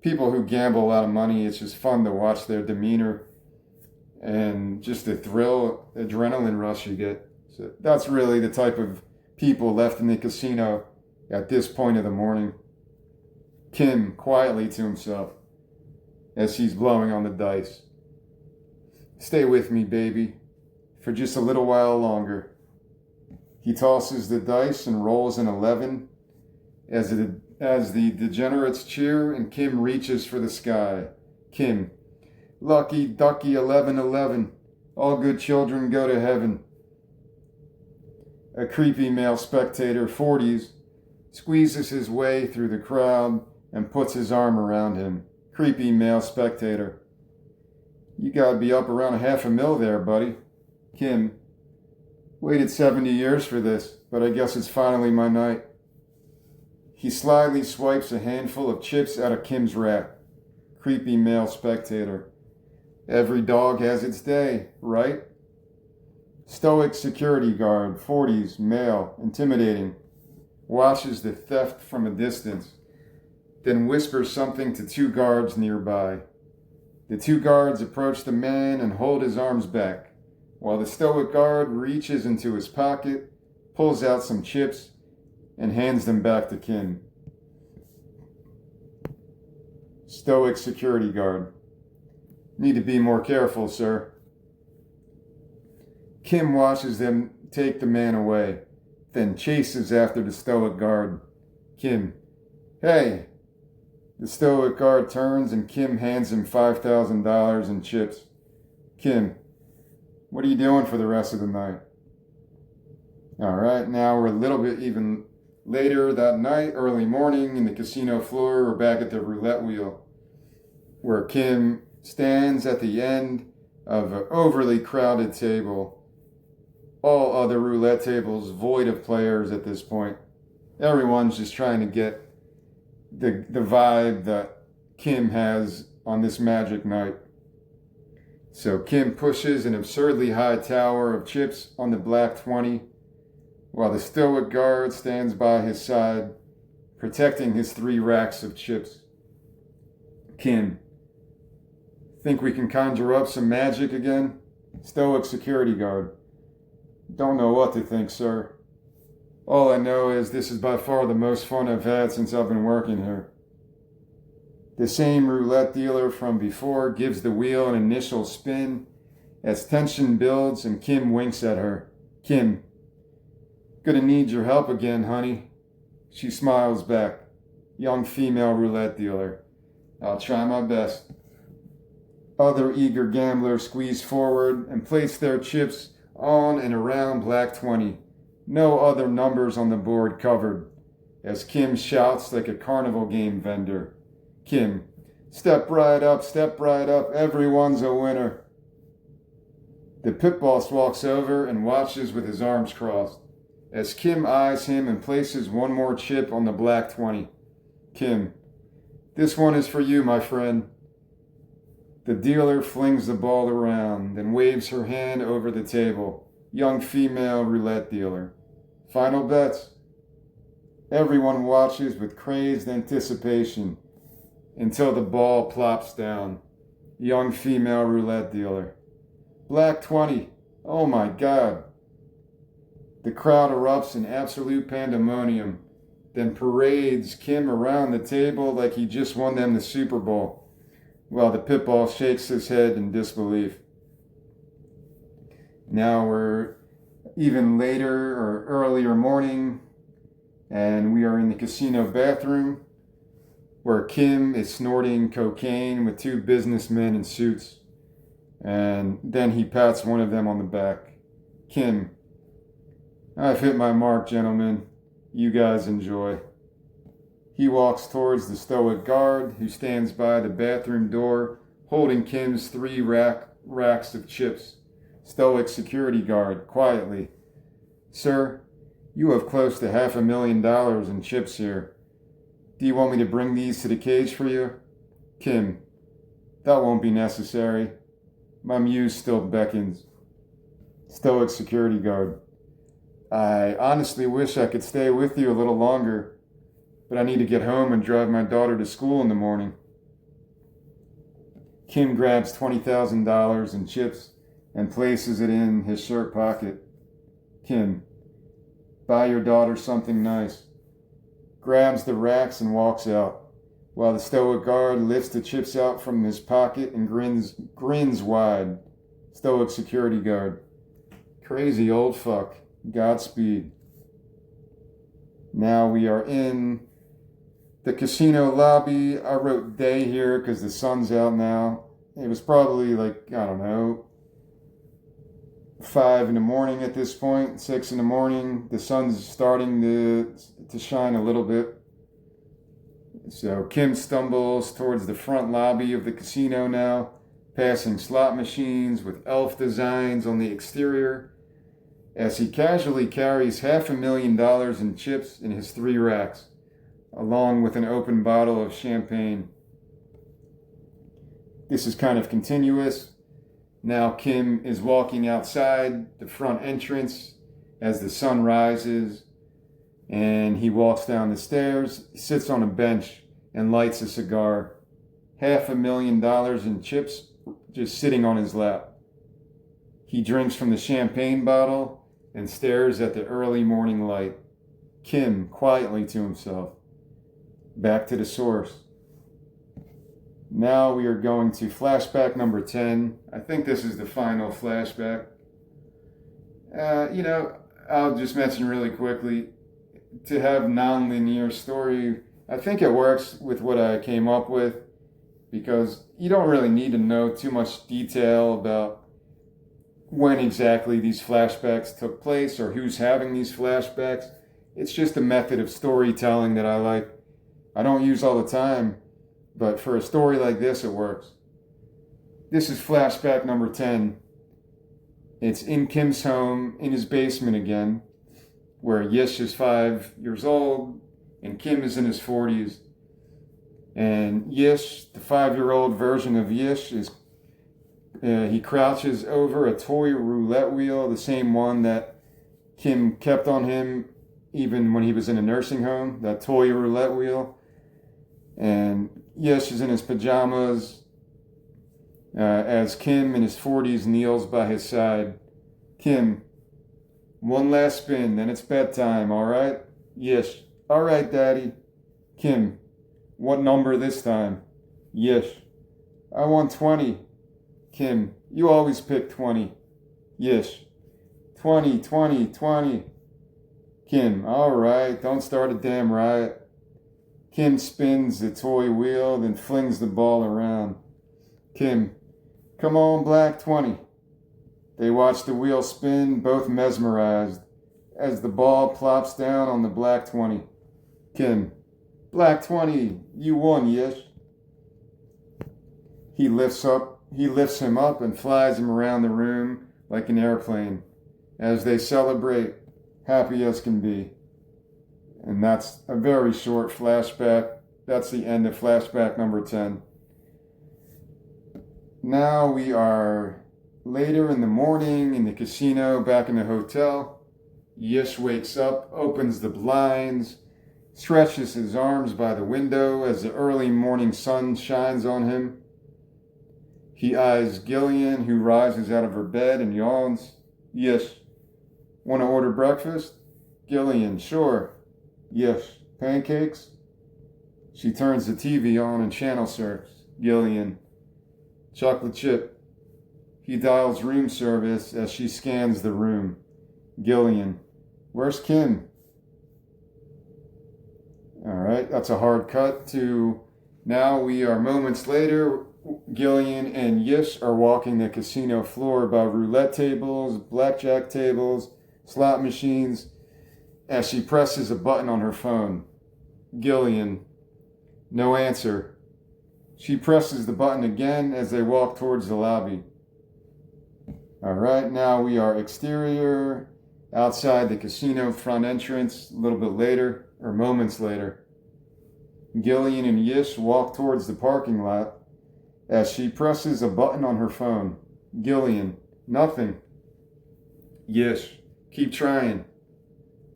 People who gamble a lot of money, it's just fun to watch their demeanor and just the thrill, adrenaline rush you get. So that's really the type of people left in the casino at this point of the morning. Kim quietly to himself as he's blowing on the dice. Stay with me, baby, for just a little while longer. He tosses the dice and rolls an 11 as the degenerates cheer and Kim reaches for the sky. Kim, lucky ducky 1111, all good children go to heaven. A creepy male spectator, 40s, squeezes his way through the crowd and puts his arm around him. Creepy male spectator. You gotta be up around $500,000 there, buddy. Kim, waited 70 years for this, but I guess it's finally my night. He slyly swipes a handful of chips out of Kim's rack. Creepy male spectator. Every dog has its day, right? Stoic security guard, 40s, male, intimidating. Watches the theft from a distance, then whispers something to 2 guards nearby. The two guards approach the man and hold his arms back, while the stoic guard reaches into his pocket, pulls out some chips, and hands them back to Kim. Stoic security guard. Need to be more careful, sir. Kim watches them take the man away, then chases after the stoic guard. Kim. Hey! The stoic guard turns and Kim hands him $5,000 in chips. Kim. What are you doing for the rest of the night? Alright, now we're a little bit even later that night, early morning, in the casino floor. We're back at the roulette wheel, where Kim stands at the end of an overly crowded table. All other roulette tables void of players at this point. Everyone's just trying to get the vibe that Kim has on this magic night. So Kim pushes an absurdly high tower of chips on the black 20, while the stoic guard stands by his side, protecting his 3 racks of chips. Kim. Think we can conjure up some magic again? Stoic security guard. Don't know what to think, sir. All I know is this is by far the most fun I've had since I've been working here. The same roulette dealer from before gives the wheel an initial spin as tension builds and Kim winks at her. Kim. Gonna need your help again, honey. She smiles back. Young female roulette dealer. I'll try my best. Other eager gamblers squeeze forward and place their chips on and around black 20. No other numbers on the board covered, as Kim shouts like a carnival game vendor. Kim. Step right up, everyone's a winner. The pit boss walks over and watches with his arms crossed, as Kim eyes him and places one more chip on the black 20. Kim. This one is for you, my friend. The dealer flings the ball around, then waves her hand over the table. Young female roulette dealer. Final bets. Everyone watches with crazed anticipation until the ball plops down. Young female roulette dealer. Black 20. Oh my God. The crowd erupts in absolute pandemonium, then parades Kim around the table like he just won them the Super Bowl, while the pit boss shakes his head in disbelief. Now we're even later or earlier morning, and we are in the casino bathroom, where Kim is snorting cocaine with 2 businessmen in suits, and then he pats one of them on the back. Kim. I've hit my mark, gentlemen. You guys enjoy. He walks towards the stoic guard, who stands by the bathroom door, holding Kim's 3 racks of chips. Stoic security guard, quietly. Sir, you have close to $500,000 in chips here. Do you want me to bring these to the cage for you? Kim. That won't be necessary. My muse still beckons. Stoic security guard. I honestly wish I could stay with you a little longer, but I need to get home and drive my daughter to school in the morning. Kim grabs $20,000 in chips and places it in his shirt pocket. Kim. Buy your daughter something nice. Grabs the racks and walks out, while the stoic guard lifts the chips out from his pocket and grins wide. Stoic security guard. Crazy old fuck. Godspeed. Now we are in the casino lobby. I wrote day here because the sun's out now. It was probably like, I don't know, 5 in the morning at this point, 6 in the morning. The sun's starting to shine a little bit. So Kim stumbles towards the front lobby of the casino now, passing slot machines with elf designs on the exterior, as he casually carries $500,000 in chips in his 3 racks, along with an open bottle of champagne. This is kind of continuous. Now Kim is walking outside the front entrance as the sun rises, and he walks down the stairs, sits on a bench, and lights a cigar. $500,000 in chips just sitting on his lap. He drinks from the champagne bottle and stares at the early morning light. Kim quietly to himself. Back to the source. Now we are going to flashback number 10. I think this is the final flashback. I'll just mention really quickly, to have non-linear story, I think it works with what I came up with, because you don't really need to know too much detail about when exactly these flashbacks took place or who's having these flashbacks. It's just a method of storytelling that I like. I don't use all the time, but for a story like this, it works. This is flashback number 10. It's in Kim's home, in his basement again, where Yish is 5 years old and Kim is in his 40s. And Yish, the 5-year-old version of Yish, he crouches over a toy roulette wheel, the same one that Kim kept on him even when he was in a nursing home, that toy roulette wheel. And Yish is in his pajamas as Kim in his 40s kneels by his side. Kim, one last spin, then it's bedtime, all right? Yish, all right, Daddy. Kim, what number this time? Yish, I want 20. Kim, you always pick 20. Yish, 20, 20, 20. Kim, all right, don't start a damn riot. Kim spins the toy wheel, then flings the ball around. Kim, come on, Black, 20. They watch the wheel spin, both mesmerized, as the ball plops down on the Black 20. Kim, Black 20, you won, Yish. He lifts him up and flies him around the room like an airplane, as they celebrate, happy as can be. And that's a very short flashback. That's the end of flashback number 10. Now we are later in the morning in the casino, back in the hotel. Yish wakes up, opens the blinds, stretches his arms by the window as the early morning sun shines on him. He eyes Gillian, who rises out of her bed and yawns. Yish, want to order breakfast? Gillian, sure. Yish, pancakes? She turns the TV on and channel surfs. Gillian, chocolate chip. He dials room service as she scans the room. Gillian, where's Kim? All right, that's a hard cut to now we are moments later. Gillian and Yish are walking the casino floor by roulette tables, blackjack tables, slot machines, as she presses a button on her phone. Gillian, no answer. She presses the button again as they walk towards the lobby. All right, now we are exterior, outside the casino front entrance, a little bit later, or moments later. Gillian and Yish walk towards the parking lot as she presses a button on her phone. Gillian, nothing. Yish, keep trying.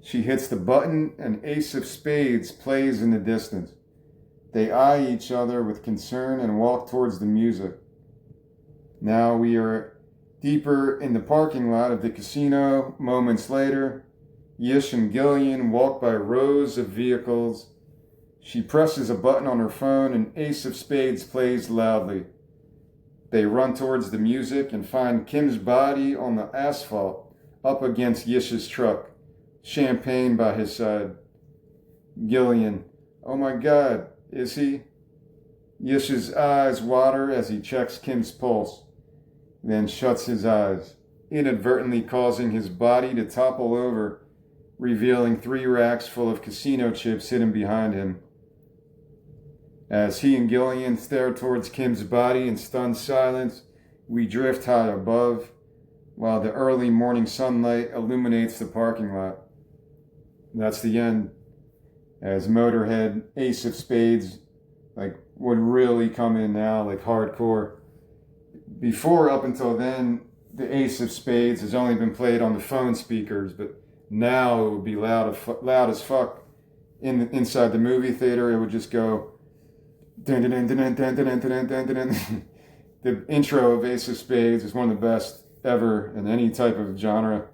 She hits the button and Ace of Spades plays in the distance. They eye each other with concern and walk towards the music. Now we are deeper in the parking lot of the casino. Moments later, Yish and Gillian walk by rows of vehicles. She presses a button on her phone and Ace of Spades plays loudly. They run towards the music and find Kim's body on the asphalt up against Yish's truck, champagne by his side. Gillian, oh my God, is he? Yish's eyes water as he checks Kim's pulse, then shuts his eyes, inadvertently causing his body to topple over, revealing 3 racks full of casino chips hidden behind him. As he and Gillian stare towards Kim's body in stunned silence, we drift high above, while the early morning sunlight illuminates the parking lot. That's the end. As Motorhead, Ace of Spades, would really come in now, hardcore. Before, up until then, the Ace of Spades has only been played on the phone speakers, but now it would be loud as fuck. Inside the movie theater, it would just go Dun, dun, dun, dun, dun, dun, dun, dun, dun, dun, dun. The intro of Ace of Spades is one of the best ever in any type of genre.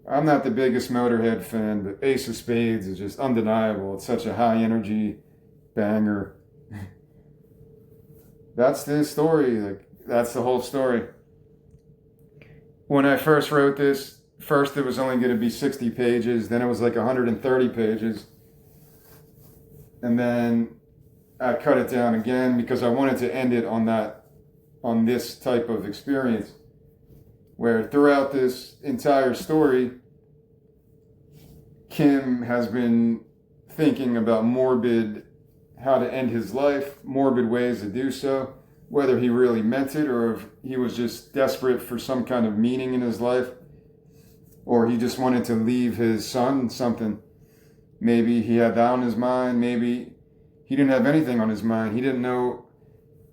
I'm not the biggest Motorhead fan, but Ace of Spades is just undeniable. It's such a high energy banger. That's the story. Like that's the whole story. When I first wrote this, first it was only going to be 60 pages, then it was like 130 pages. And then I cut it down again because I wanted to end it on this type of experience where throughout this entire story Kim has been thinking about how to end his life, morbid ways to do so, whether he really meant it or if he was just desperate for some kind of meaning in his life, or he just wanted to leave his son something. Maybe he had that on his mind, maybe he didn't have anything on his mind. He didn't know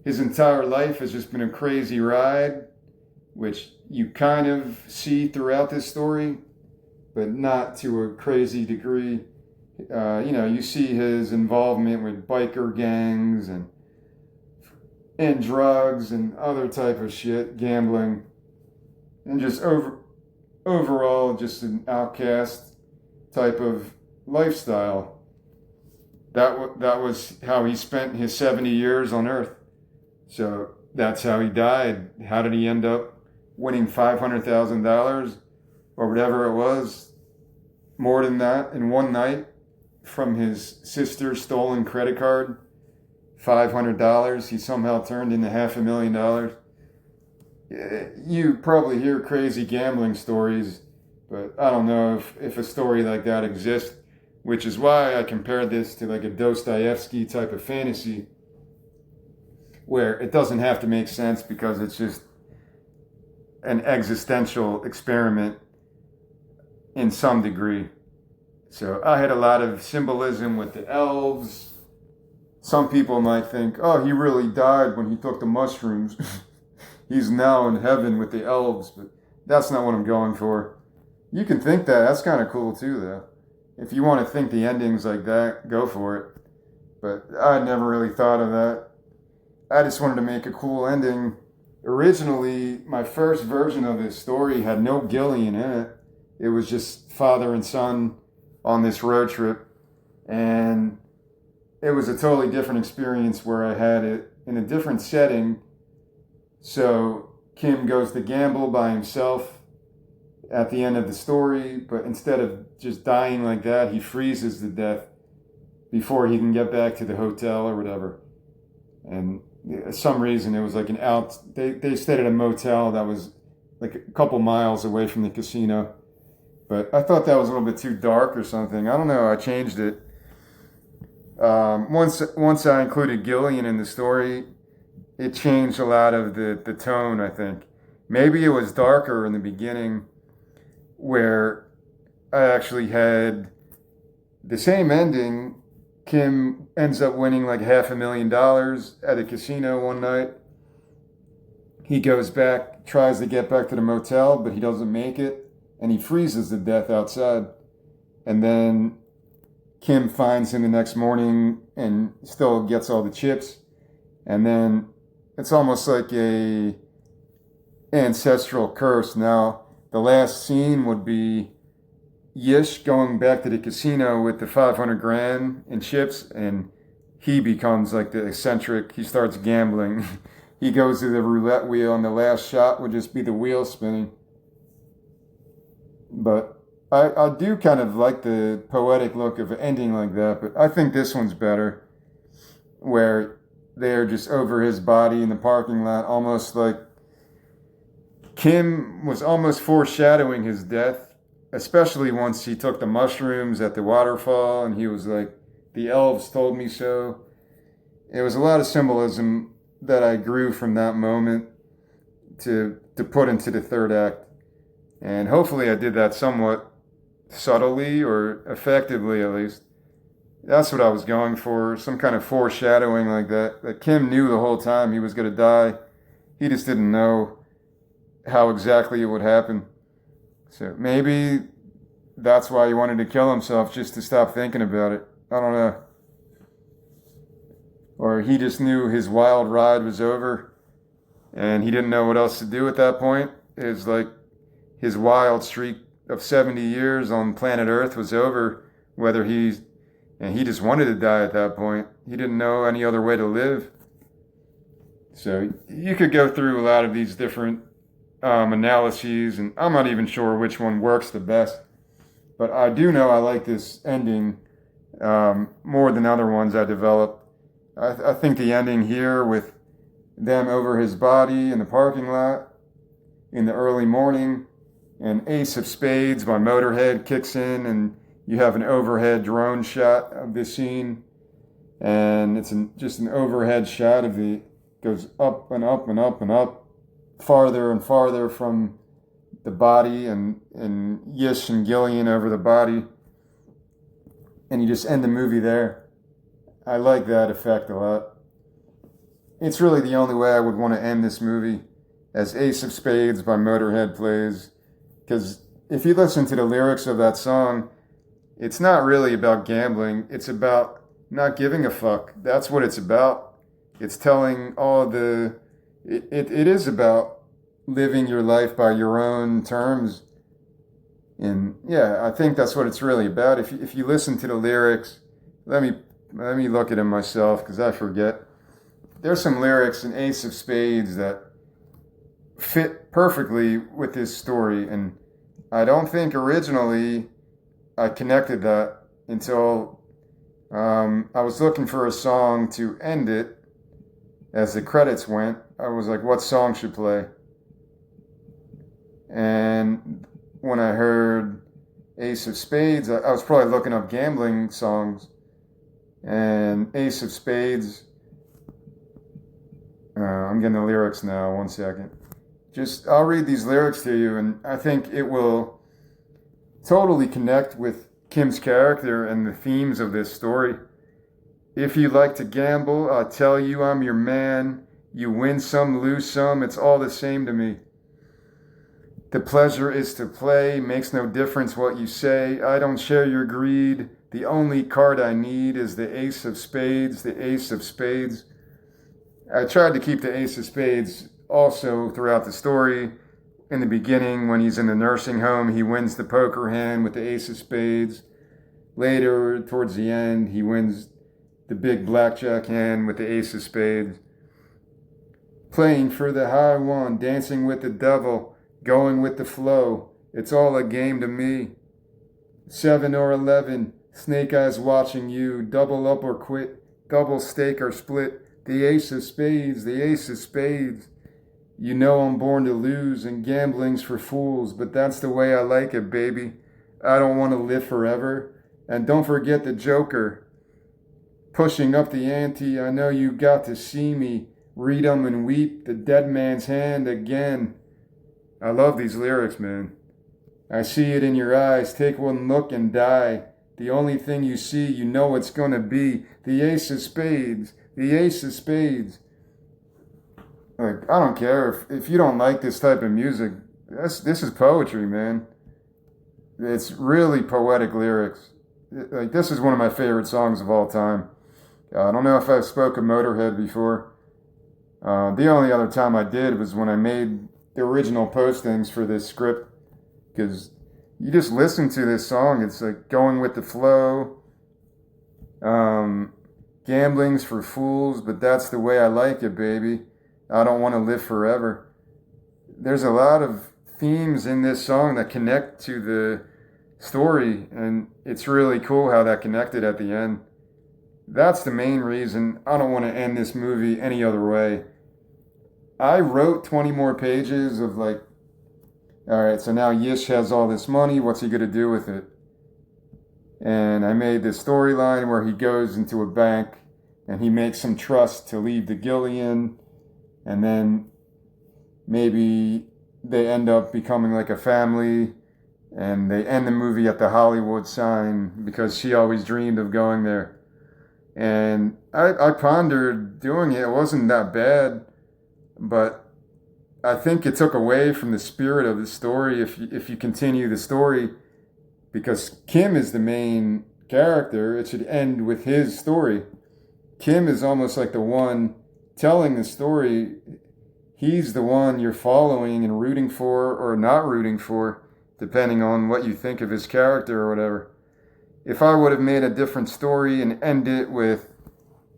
his entire life has just been a crazy ride, which you kind of see throughout this story, but not to a crazy degree. You see his involvement with biker gangs and drugs and other type of shit, gambling, and just overall just an outcast type of lifestyle. That was how he spent his 70 years on Earth. So that's how he died. How did he end up winning $500,000 or whatever it was, more than that, in one night from his sister's stolen credit card? $500 he somehow turned into $500,000. You probably hear crazy gambling stories, but I don't know if a story like that exists, which is why I compared this to like a Dostoevsky type of fantasy where it doesn't have to make sense because it's just an existential experiment in some degree. So I had a lot of symbolism with the elves. Some people might think, oh, he really died when he took the mushrooms. He's now in heaven with the elves, but that's not what I'm going for. You can think that. That's kind of cool too, though. If you want to think the ending's like that, go for it. But I never really thought of that. I just wanted to make a cool ending. Originally, my first version of this story had no Gillian in it. It was just father and son on this road trip. And it was a totally different experience where I had it in a different setting. So Kim goes to gamble by himself at the end of the story, but instead of just dying like that, he freezes to death before he can get back to the hotel or whatever. And for some reason it was like they stayed at a motel that was like a couple miles away from the casino. But I thought that was a little bit too dark or something. I don't know, I changed it. Once I included Gillian in the story, it changed a lot of the tone, I think. Maybe it was darker in the beginning where I actually had the same ending. Kim ends up winning like $500,000 at a casino one night. He goes back, tries to get back to the motel, but he doesn't make it, and he freezes to death outside. And then Kim finds him the next morning and still gets all the chips. And then it's almost like a ancestral curse. Now, the last scene would be Yish going back to the casino with the 500 grand in chips, and he becomes like the eccentric. He starts gambling. He goes to the roulette wheel, and the last shot would just be the wheel spinning. But I do kind of like the poetic look of an ending like that, but I think this one's better, where they're just over his body in the parking lot, almost like Kim was almost foreshadowing his death, especially once he took the mushrooms at the waterfall and he was like, the elves told me so. It was a lot of symbolism that I grew from that moment to put into the third act. And hopefully I did that somewhat subtly or effectively at least. That's what I was going for, some kind of foreshadowing like that. That Kim knew the whole time he was going to die. He just didn't know how exactly it would happen. So maybe that's why he wanted to kill himself, just to stop thinking about it. I don't know. Or where he just knew his wild ride was over and he didn't know what else to do at that point. It's like his wild streak of 70 years on planet Earth was over, and he just wanted to die at that point. He didn't know any other way to live. So you could go through a lot of these different analyses, and I'm not even sure which one works the best. But I do know I like this ending more than other ones I developed. I think the ending here with them over his body in the parking lot in the early morning, and Ace of Spades by Motorhead kicks in, and you have an overhead drone shot of this scene, and it's just an overhead shot of goes up and up and up and up, farther and farther from the body, and Yish and Gillian over the body, and you just end the movie there. I like that effect a lot. It's really the only way I would want to end this movie, as Ace of Spades by Motorhead plays, because if you listen to the lyrics of that song, it's not really about gambling. It's about not giving a fuck. That's what it's about. It's telling it is about living your life by your own terms. And yeah, I think that's what it's really about. If you listen to the lyrics, let me look at them myself because I forget. There's some lyrics in Ace of Spades that fit perfectly with this story, and I don't think originally I connected that until I was looking for a song to end it. As the credits went, I was like, what song should play? And when I heard Ace of Spades, I was probably looking up gambling songs, and Ace of Spades, I'm getting the lyrics now, 1 second. I'll read these lyrics to you, and I think it will totally connect with Kim's character and the themes of this story. If you like to gamble, I tell you I'm your man. You win some, lose some, it's all the same to me. The pleasure is to play, makes no difference what you say. I don't share your greed. The only card I need is the Ace of Spades, the Ace of Spades. I tried to keep the Ace of Spades also throughout the story. In the beginning, when he's in the nursing home, he wins the poker hand with the Ace of Spades. Later, towards the end, he wins the big blackjack hand with the Ace of Spades. Playing for the high one, dancing with the devil, going with the flow. It's all a game to me. 7 or 11, snake eyes watching you. Double up or quit, double stake or split. The Ace of Spades, the Ace of Spades. You know I'm born to lose, and gambling's for fools, but that's the way I like it, baby. I don't want to live forever. And don't forget the Joker. Pushing up the ante, I know you got to see me. Read 'em and weep, the dead man's hand again. I love these lyrics, man. I see it in your eyes, take one look and die. The only thing you see, you know it's gonna be. The Ace of Spades, the Ace of Spades. Like, I don't care if you don't like this type of music. This is poetry, man. It's really poetic lyrics. This is one of my favorite songs of all time. I don't know if I've spoken Motorhead before. The only other time I did was when I made the original postings for this script. Because you just listen to this song, it's like going with the flow. Gambling's for fools, but that's the way I like it, baby. I don't want to live forever. There's a lot of themes in this song that connect to the story, and it's really cool how that connected at the end. That's the main reason I don't want to end this movie any other way. I wrote 20 more pages of like, all right, so now Yish has all this money, what's he going to do with it? And I made this storyline where he goes into a bank and he makes some trust to leave to Gillian, and then maybe they end up becoming like a family, and they end the movie at the Hollywood sign because she always dreamed of going there. And I pondered doing it. It wasn't that bad, but I think it took away from the spirit of the story if you continue the story, because Kim is the main character. It should end with his story. Kim is almost like the one telling the story. He's the one you're following and rooting for or not rooting for, depending on what you think of his character or whatever. If I would have made a different story and end it with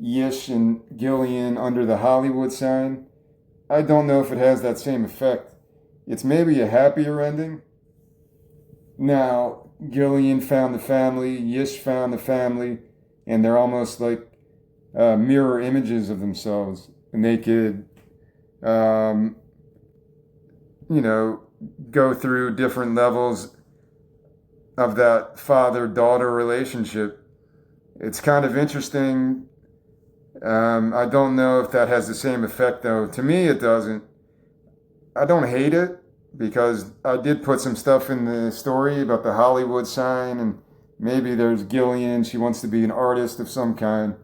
Yish and Gillian under the Hollywood sign, I don't know if it has that same effect. It's maybe a happier ending. Now, Gillian found the family, Yish found the family, and they're almost like mirror images of themselves. And they could, um, you know, go through different levels of that father-daughter relationship. It's kind of interesting. I don't know if that has the same effect, though. To me, it doesn't. I don't hate it because I did put some stuff in the story about the Hollywood sign, and maybe there's Gillian. She wants to be an artist of some kind.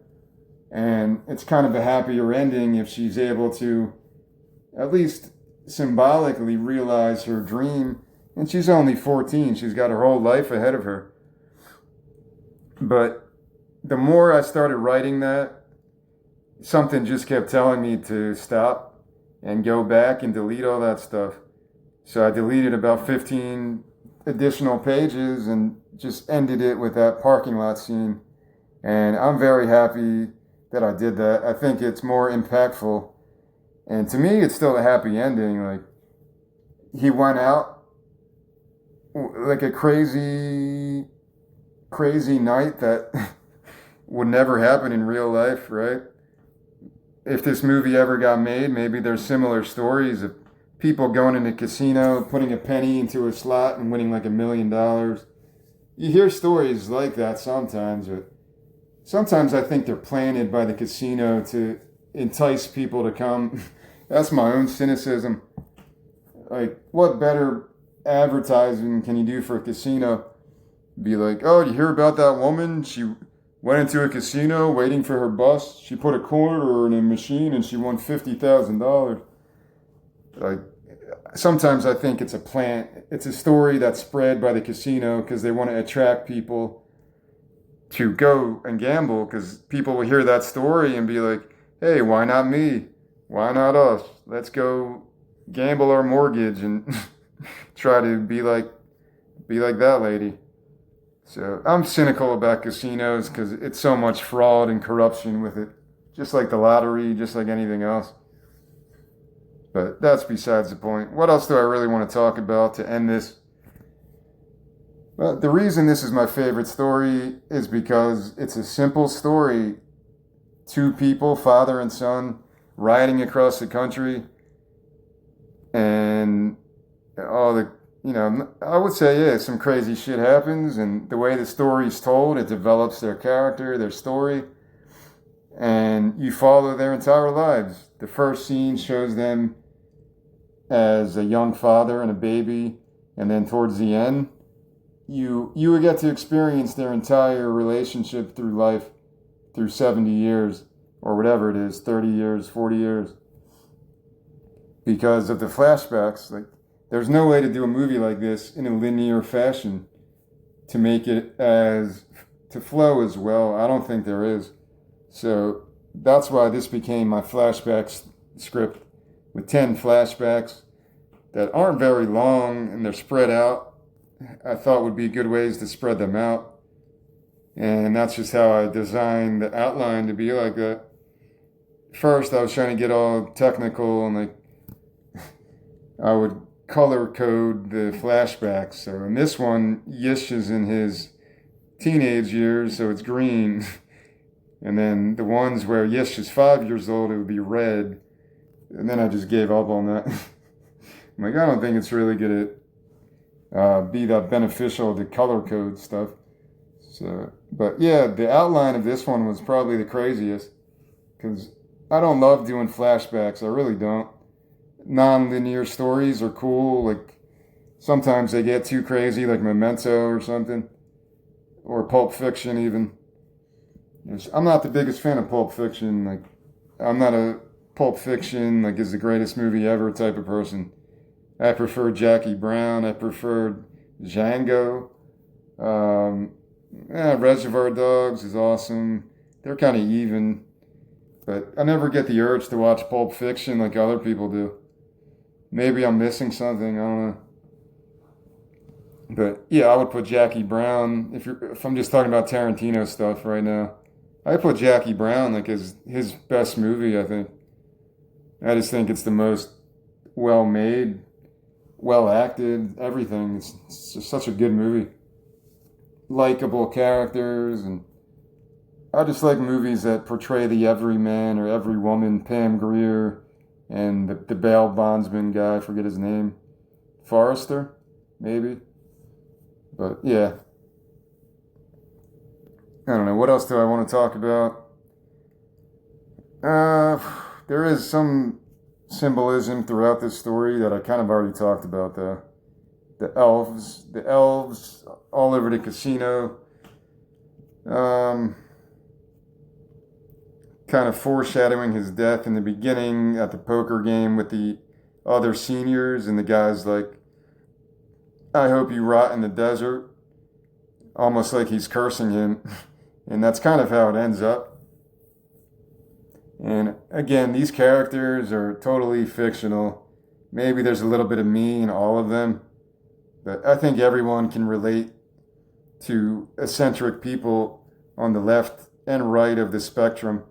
And it's kind of a happier ending if she's able to at least symbolically realize her dream. And she's only 14. She's got her whole life ahead of her. But the more I started writing that, something just kept telling me to stop and go back and delete all that stuff. So I deleted about 15 additional pages and just ended it with that parking lot scene. And I'm very happy that I did that. I think it's more impactful. And to me, it's still a happy ending. Like, he went out like a crazy night that would never happen in real life, right? If this movie ever got made, maybe there's similar stories of people going in a casino, putting a penny into a slot and winning like $1 million. You hear stories like that sometimes, but sometimes I think they're planted by the casino to entice people to come. That's my own cynicism. Like, what better advertising can you do for a casino? Be like, oh, you hear about that woman? She went into a casino waiting for her bus. She put a quarter in a machine and she won $50,000. Like, sometimes I think it's a plant. It's a story that's spread by the casino because they want to attract people to go and gamble, because people will hear that story and be like, hey, why not me? Why not us? Let's go gamble our mortgage and try to be like that lady. So I'm cynical about casinos because it's so much fraud and corruption with it. Just like the lottery, just like anything else. But that's besides the point. What else do I really want to talk about to end this? Well, the reason this is my favorite story is because it's a simple story. Two people, father and son, riding across the country. And all the, I would say, yeah, some crazy shit happens. And the way the story's told, it develops their character, their story. And you follow their entire lives. The first scene shows them as a young father and a baby. And then towards the end, you would get to experience their entire relationship through life, through 70 years, or whatever it is, 30 years, 40 years. Because of the flashbacks, like, there's no way to do a movie like this in a linear fashion to make it to flow as well. I don't think there is. So that's why this became my flashback script with 10 flashbacks that aren't very long and they're spread out. I thought would be good ways to spread them out. And that's just how I designed the outline to be like that. First, I was trying to get all technical and like I would color code the flashbacks. So in this one, Yish is in his teenage years, so it's green. And then the ones where Yish is 5 years old, it would be red. And then I just gave up on that. I'm like, I don't think it's really going to be that beneficial to color code stuff. So, but yeah, the outline of this one was probably the craziest because I don't love doing flashbacks. I really don't. Non-linear stories are cool. Like sometimes they get too crazy, like Memento or something, or Pulp Fiction even. I'm not the biggest fan of Pulp Fiction. Like I'm not a Pulp Fiction like is the greatest movie ever type of person. I prefer Jackie Brown. I preferred Django. Reservoir Dogs is awesome. They're kind of even. But I never get the urge to watch Pulp Fiction like other people do. Maybe I'm missing something. I don't know. But yeah, I would put Jackie Brown if I'm just talking about Tarantino stuff right now. I put Jackie Brown like his best movie. I think. I just think it's the most well made, well acted, everything. It's just such a good movie. Likable characters, and I just like movies that portray the everyman or every woman. Pam Grier and the bail bondsman guy. I forget his name. Forrester, maybe. But yeah, I don't know. What else do I want to talk about? Uh, there is some symbolism throughout this story that I kind of already talked about, though. The elves all over the casino, um, kind of foreshadowing his death in the beginning at the poker game with the other seniors, and the guy's like, I hope you rot in the desert, almost like he's cursing him. And that's kind of how it ends up. And again, these characters are totally fictional. Maybe there's a little bit of me in all of them, but I think everyone can relate to eccentric people on the left and right of the spectrum.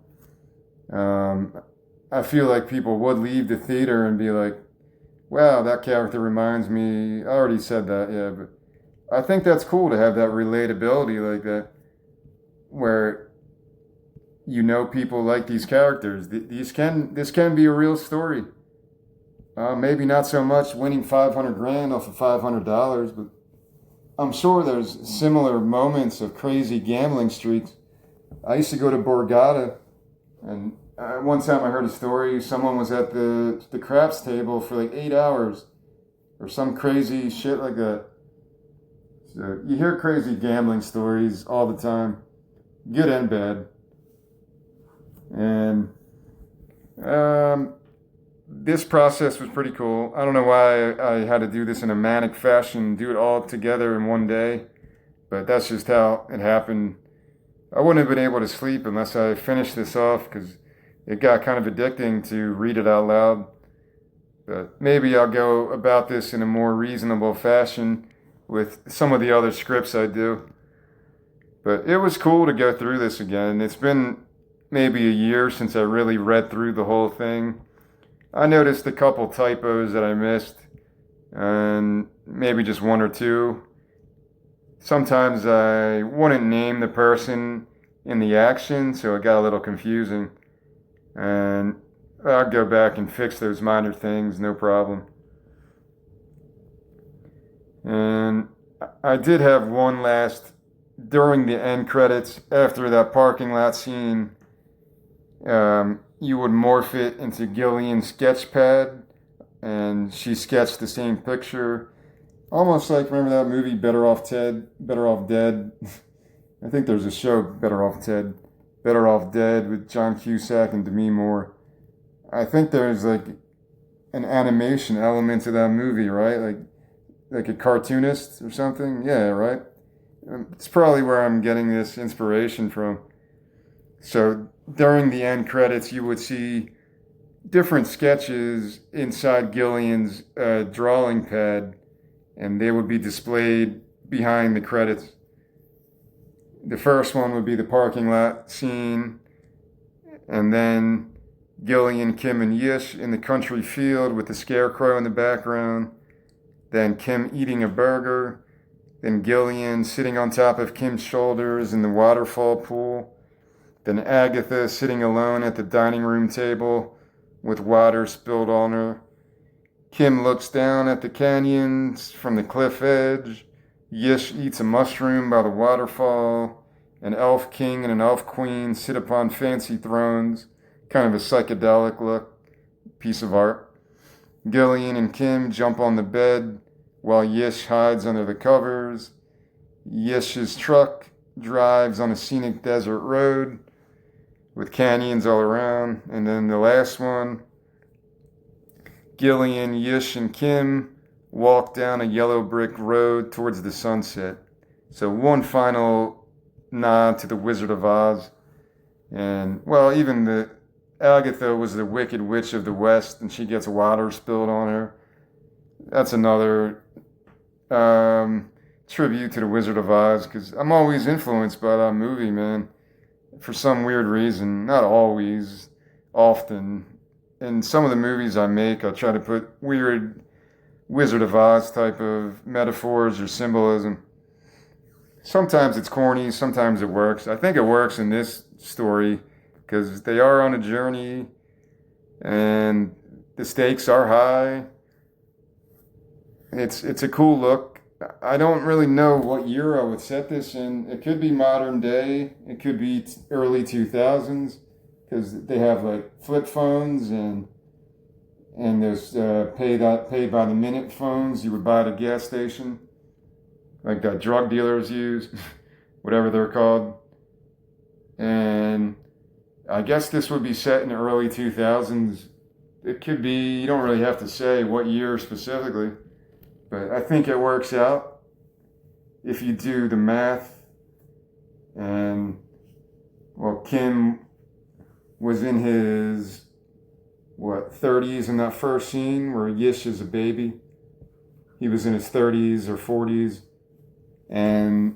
I feel like people would leave the theater and be like, wow, that character reminds me. I already said that, yeah, but I think that's cool to have that relatability like that, where you know people like these characters. This can be a real story. Maybe not so much winning 500 grand off of $500, but I'm sure there's similar moments of crazy gambling streaks. I used to go to Borgata, and one time I heard a story. Someone was at the craps table for like 8 hours, or some crazy shit like that. So you hear crazy gambling stories all the time, good and bad. And this process was pretty cool. I don't know why I had to do this in a manic fashion, do it all together in one day, but that's just how it happened. I wouldn't have been able to sleep unless I finished this off, because it got kind of addicting to read it out loud. But maybe I'll go about this in a more reasonable fashion with some of the other scripts I do. But it was cool to go through this again. It's been maybe a year since I really read through the whole thing. I noticed a couple typos that I missed, and maybe just one or two. Sometimes I wouldn't name the person in the action, so it got a little confusing. And I'll go back and fix those minor things, no problem. And I did have one last, during the end credits, after that parking lot scene, you would morph it into Gillian's sketch pad, and she sketched the same picture. Almost like, remember that movie, Better Off Dead? I think there's a show, Better Off Dead, with John Cusack and Demi Moore. I think there's like an animation element to that movie, right? Like a cartoonist or something? Yeah, right? It's probably where I'm getting this inspiration from. So during the end credits, you would see different sketches inside Gillian's drawing pad, and they would be displayed behind the credits. The first one would be the parking lot scene, and then Gillian, Kim, and Yish in the country field with the scarecrow in the background, then Kim eating a burger, then Gillian sitting on top of Kim's shoulders in the waterfall pool, then Agatha sitting alone at the dining room table with water spilled on her. Kim looks down at the canyons from the cliff edge. Yish eats a mushroom by the waterfall. An elf king and an elf queen sit upon fancy thrones. Kind of a psychedelic look. Piece of art. Gillian and Kim jump on the bed while Yish hides under the covers. Yish's truck drives on a scenic desert road with canyons all around. And then the last one, Gillian, Yish, and Kim walk down a yellow brick road towards the sunset. So one final nod to the Wizard of Oz. And, well, even Agatha was the Wicked Witch of the West, and she gets water spilled on her. That's another tribute to the Wizard of Oz, because I'm always influenced by that movie, man, for some weird reason. Not always, often. In some of the movies I make, I try to put weird Wizard of Oz type of metaphors or symbolism. Sometimes it's corny, sometimes it works. I think it works in this story because they are on a journey and the stakes are high. It's a cool look. I don't really know what year I would set this in. It could be modern day. It could be early 2000s because they have like flip phones and there's pay by the minute phones you would buy at a gas station, like that drug dealers use, whatever they're called. And I guess this would be set in the early 2000s. It could be, you don't really have to say what year specifically, but I think it works out if you do the math. And, well, Kim was in his, 30s in that first scene where Yish is a baby. He was in his 30s or 40s. And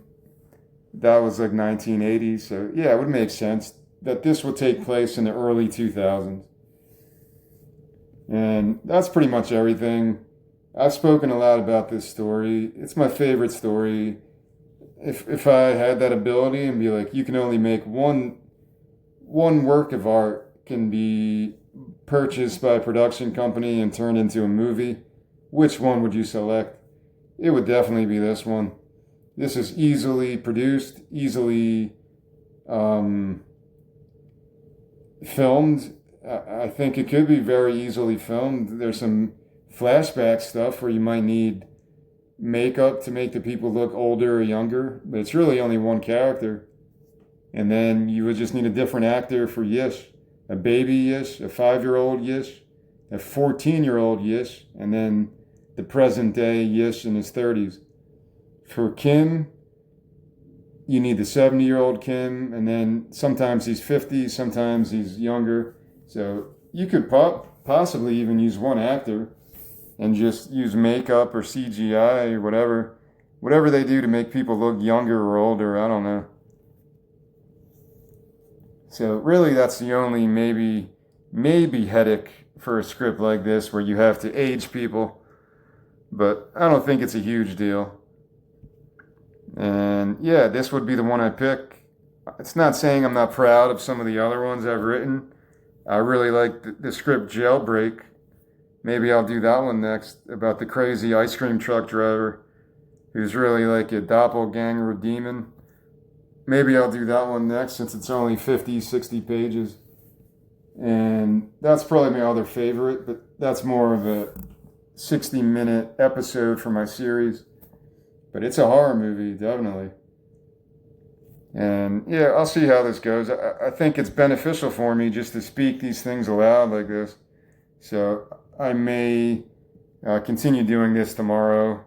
that was like 1980. So, yeah, it would make sense that this would take place in the early 2000s. And that's pretty much everything. I've spoken a lot about this story. It's my favorite story. If I had that ability and be like, you can only make one work of art can be purchased by a production company and turned into a movie, which one would you select? It would definitely be this one. This is easily produced, easily filmed. I think it could be very easily filmed. There's some flashback stuff where you might need makeup to make the people look older or younger, but it's really only one character. And then you would just need a different actor for Yish. A baby Yish, a 5-year-old Yish, a 14-year-old Yish, and then the present day Yish in his 30s. For Kim, you need the 70-year-old Kim, and then sometimes he's 50, sometimes he's younger. So you could possibly even use one actor and just use makeup or CGI or whatever they do to make people look younger or older. I don't know. So really that's the only maybe headache for a script like this where you have to age people. But I don't think it's a huge deal. And yeah, this would be the one I pick. It's not saying I'm not proud of some of the other ones I've written. I really like the script Jailbreak. Maybe I'll do that one next, about the crazy ice cream truck driver who's really like a doppelganger demon. Maybe I'll do that one next since it's only 50, 60 pages. And that's probably my other favorite, but that's more of a 60-minute episode for my series. But it's a horror movie, definitely. And yeah, I'll see how this goes. I think it's beneficial for me just to speak these things aloud like this. So I may continue doing this tomorrow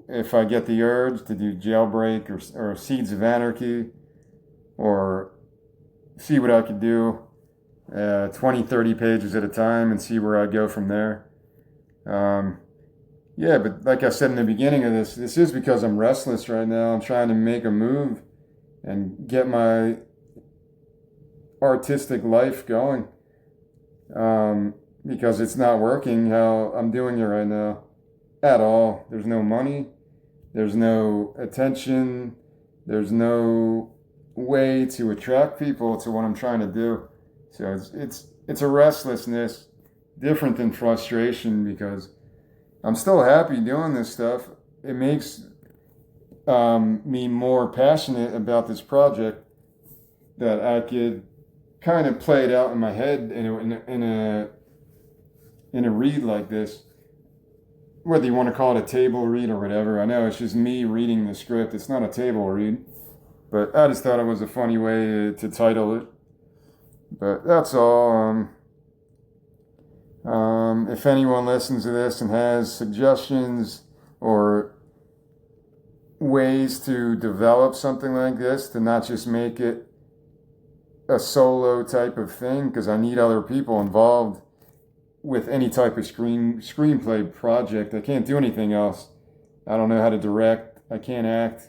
if I get the urge to do Jailbreak or Seeds of Anarchy, or see what I could do 20, 30 pages at a time and see where I go from there. Yeah, but like I said in the beginning of this is because I'm restless right now. I'm trying to make a move and get my artistic life going. Because it's not working how I'm doing it right now at all. There's no money, there's no attention, there's no way to attract people to what I'm trying to do. So it's a restlessness different than frustration, because I'm still happy doing this stuff. It makes me more passionate about this project, that I could kind of play it out in my head in a read like this, whether you want to call it a table read or whatever. I know it's just me reading the script. It's not a table read, but I just thought it was a funny way to title it. But that's all. If anyone listens to this and has suggestions or ways to develop something like this, to not just make it a solo type of thing because I need other people involved with any type of screenplay project. I can't do anything else. I don't know how to direct. I can't act.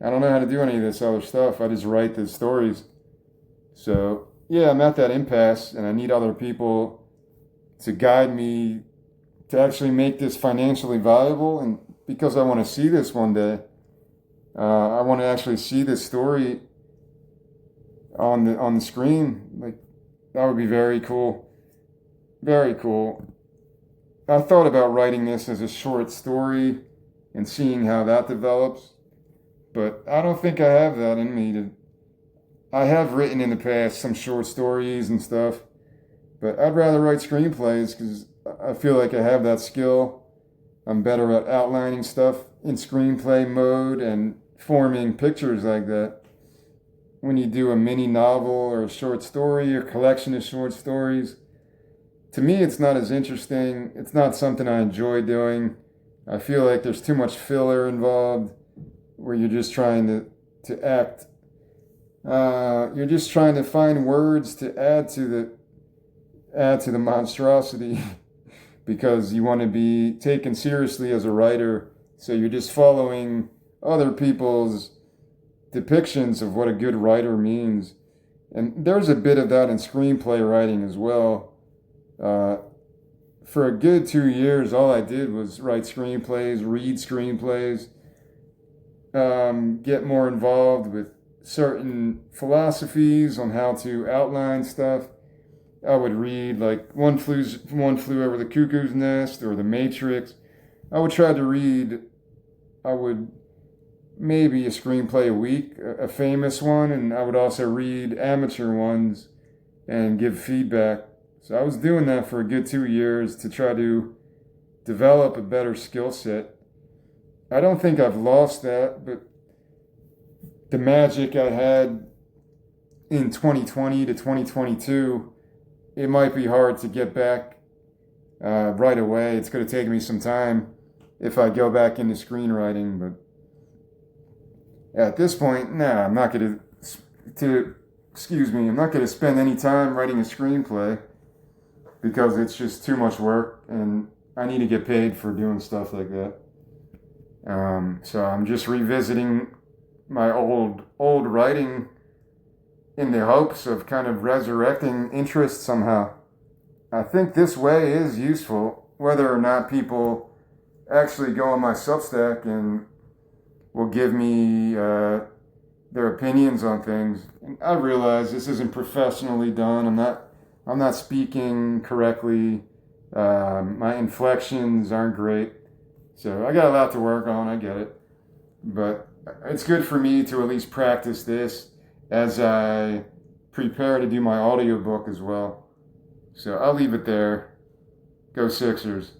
I don't know how to do any of this other stuff. I just write the stories. So yeah, I'm at that impasse, and I need other people to guide me to actually make this financially viable. And because I want to see this one day, I want to actually see this story on the screen. Like that would be very cool. Very cool. I thought about writing this as a short story and seeing how that develops, but I don't think I have that in me to. I have written in the past some short stories and stuff, but I'd rather write screenplays because I feel like I have that skill. I'm better at outlining stuff in screenplay mode and forming pictures like that. When you do a mini novel or a short story or collection of short stories, to me it's not as interesting. It's not something I enjoy doing. I feel like there's too much filler involved where you're just trying to act. You're just trying to find words to add to the monstrosity because you want to be taken seriously as a writer. So you're just following other people's depictions of what a good writer means. And there's a bit of that in screenplay writing as well. For a good 2 years, all I did was write screenplays, read screenplays, get more involved with certain philosophies on how to outline stuff. I would read like One Flew Over the Cuckoo's Nest or The Matrix. I would try to read, I would maybe a screenplay a week, a famous one, and I would also read amateur ones and give feedback. So I was doing that for a good 2 years to try to develop a better skill set. I don't think I've lost that, but the magic I had in 2020 to 2022, it might be hard to get back right away. It's going to take me some time if I go back into screenwriting, but at this point, nah, I'm not going I'm not going to spend any time writing a screenplay because it's just too much work and I need to get paid for doing stuff like that. So I'm just revisiting my old writing in the hopes of kind of resurrecting interest somehow. I think this way is useful, whether or not people actually go on my Substack and will give me their opinions on things. And I realize this isn't professionally done. I'm not speaking correctly. My inflections aren't great. So I got a lot to work on, I get it. But it's good for me to at least practice this as I prepare to do my audiobook as well. So I'll leave it there. Go Sixers.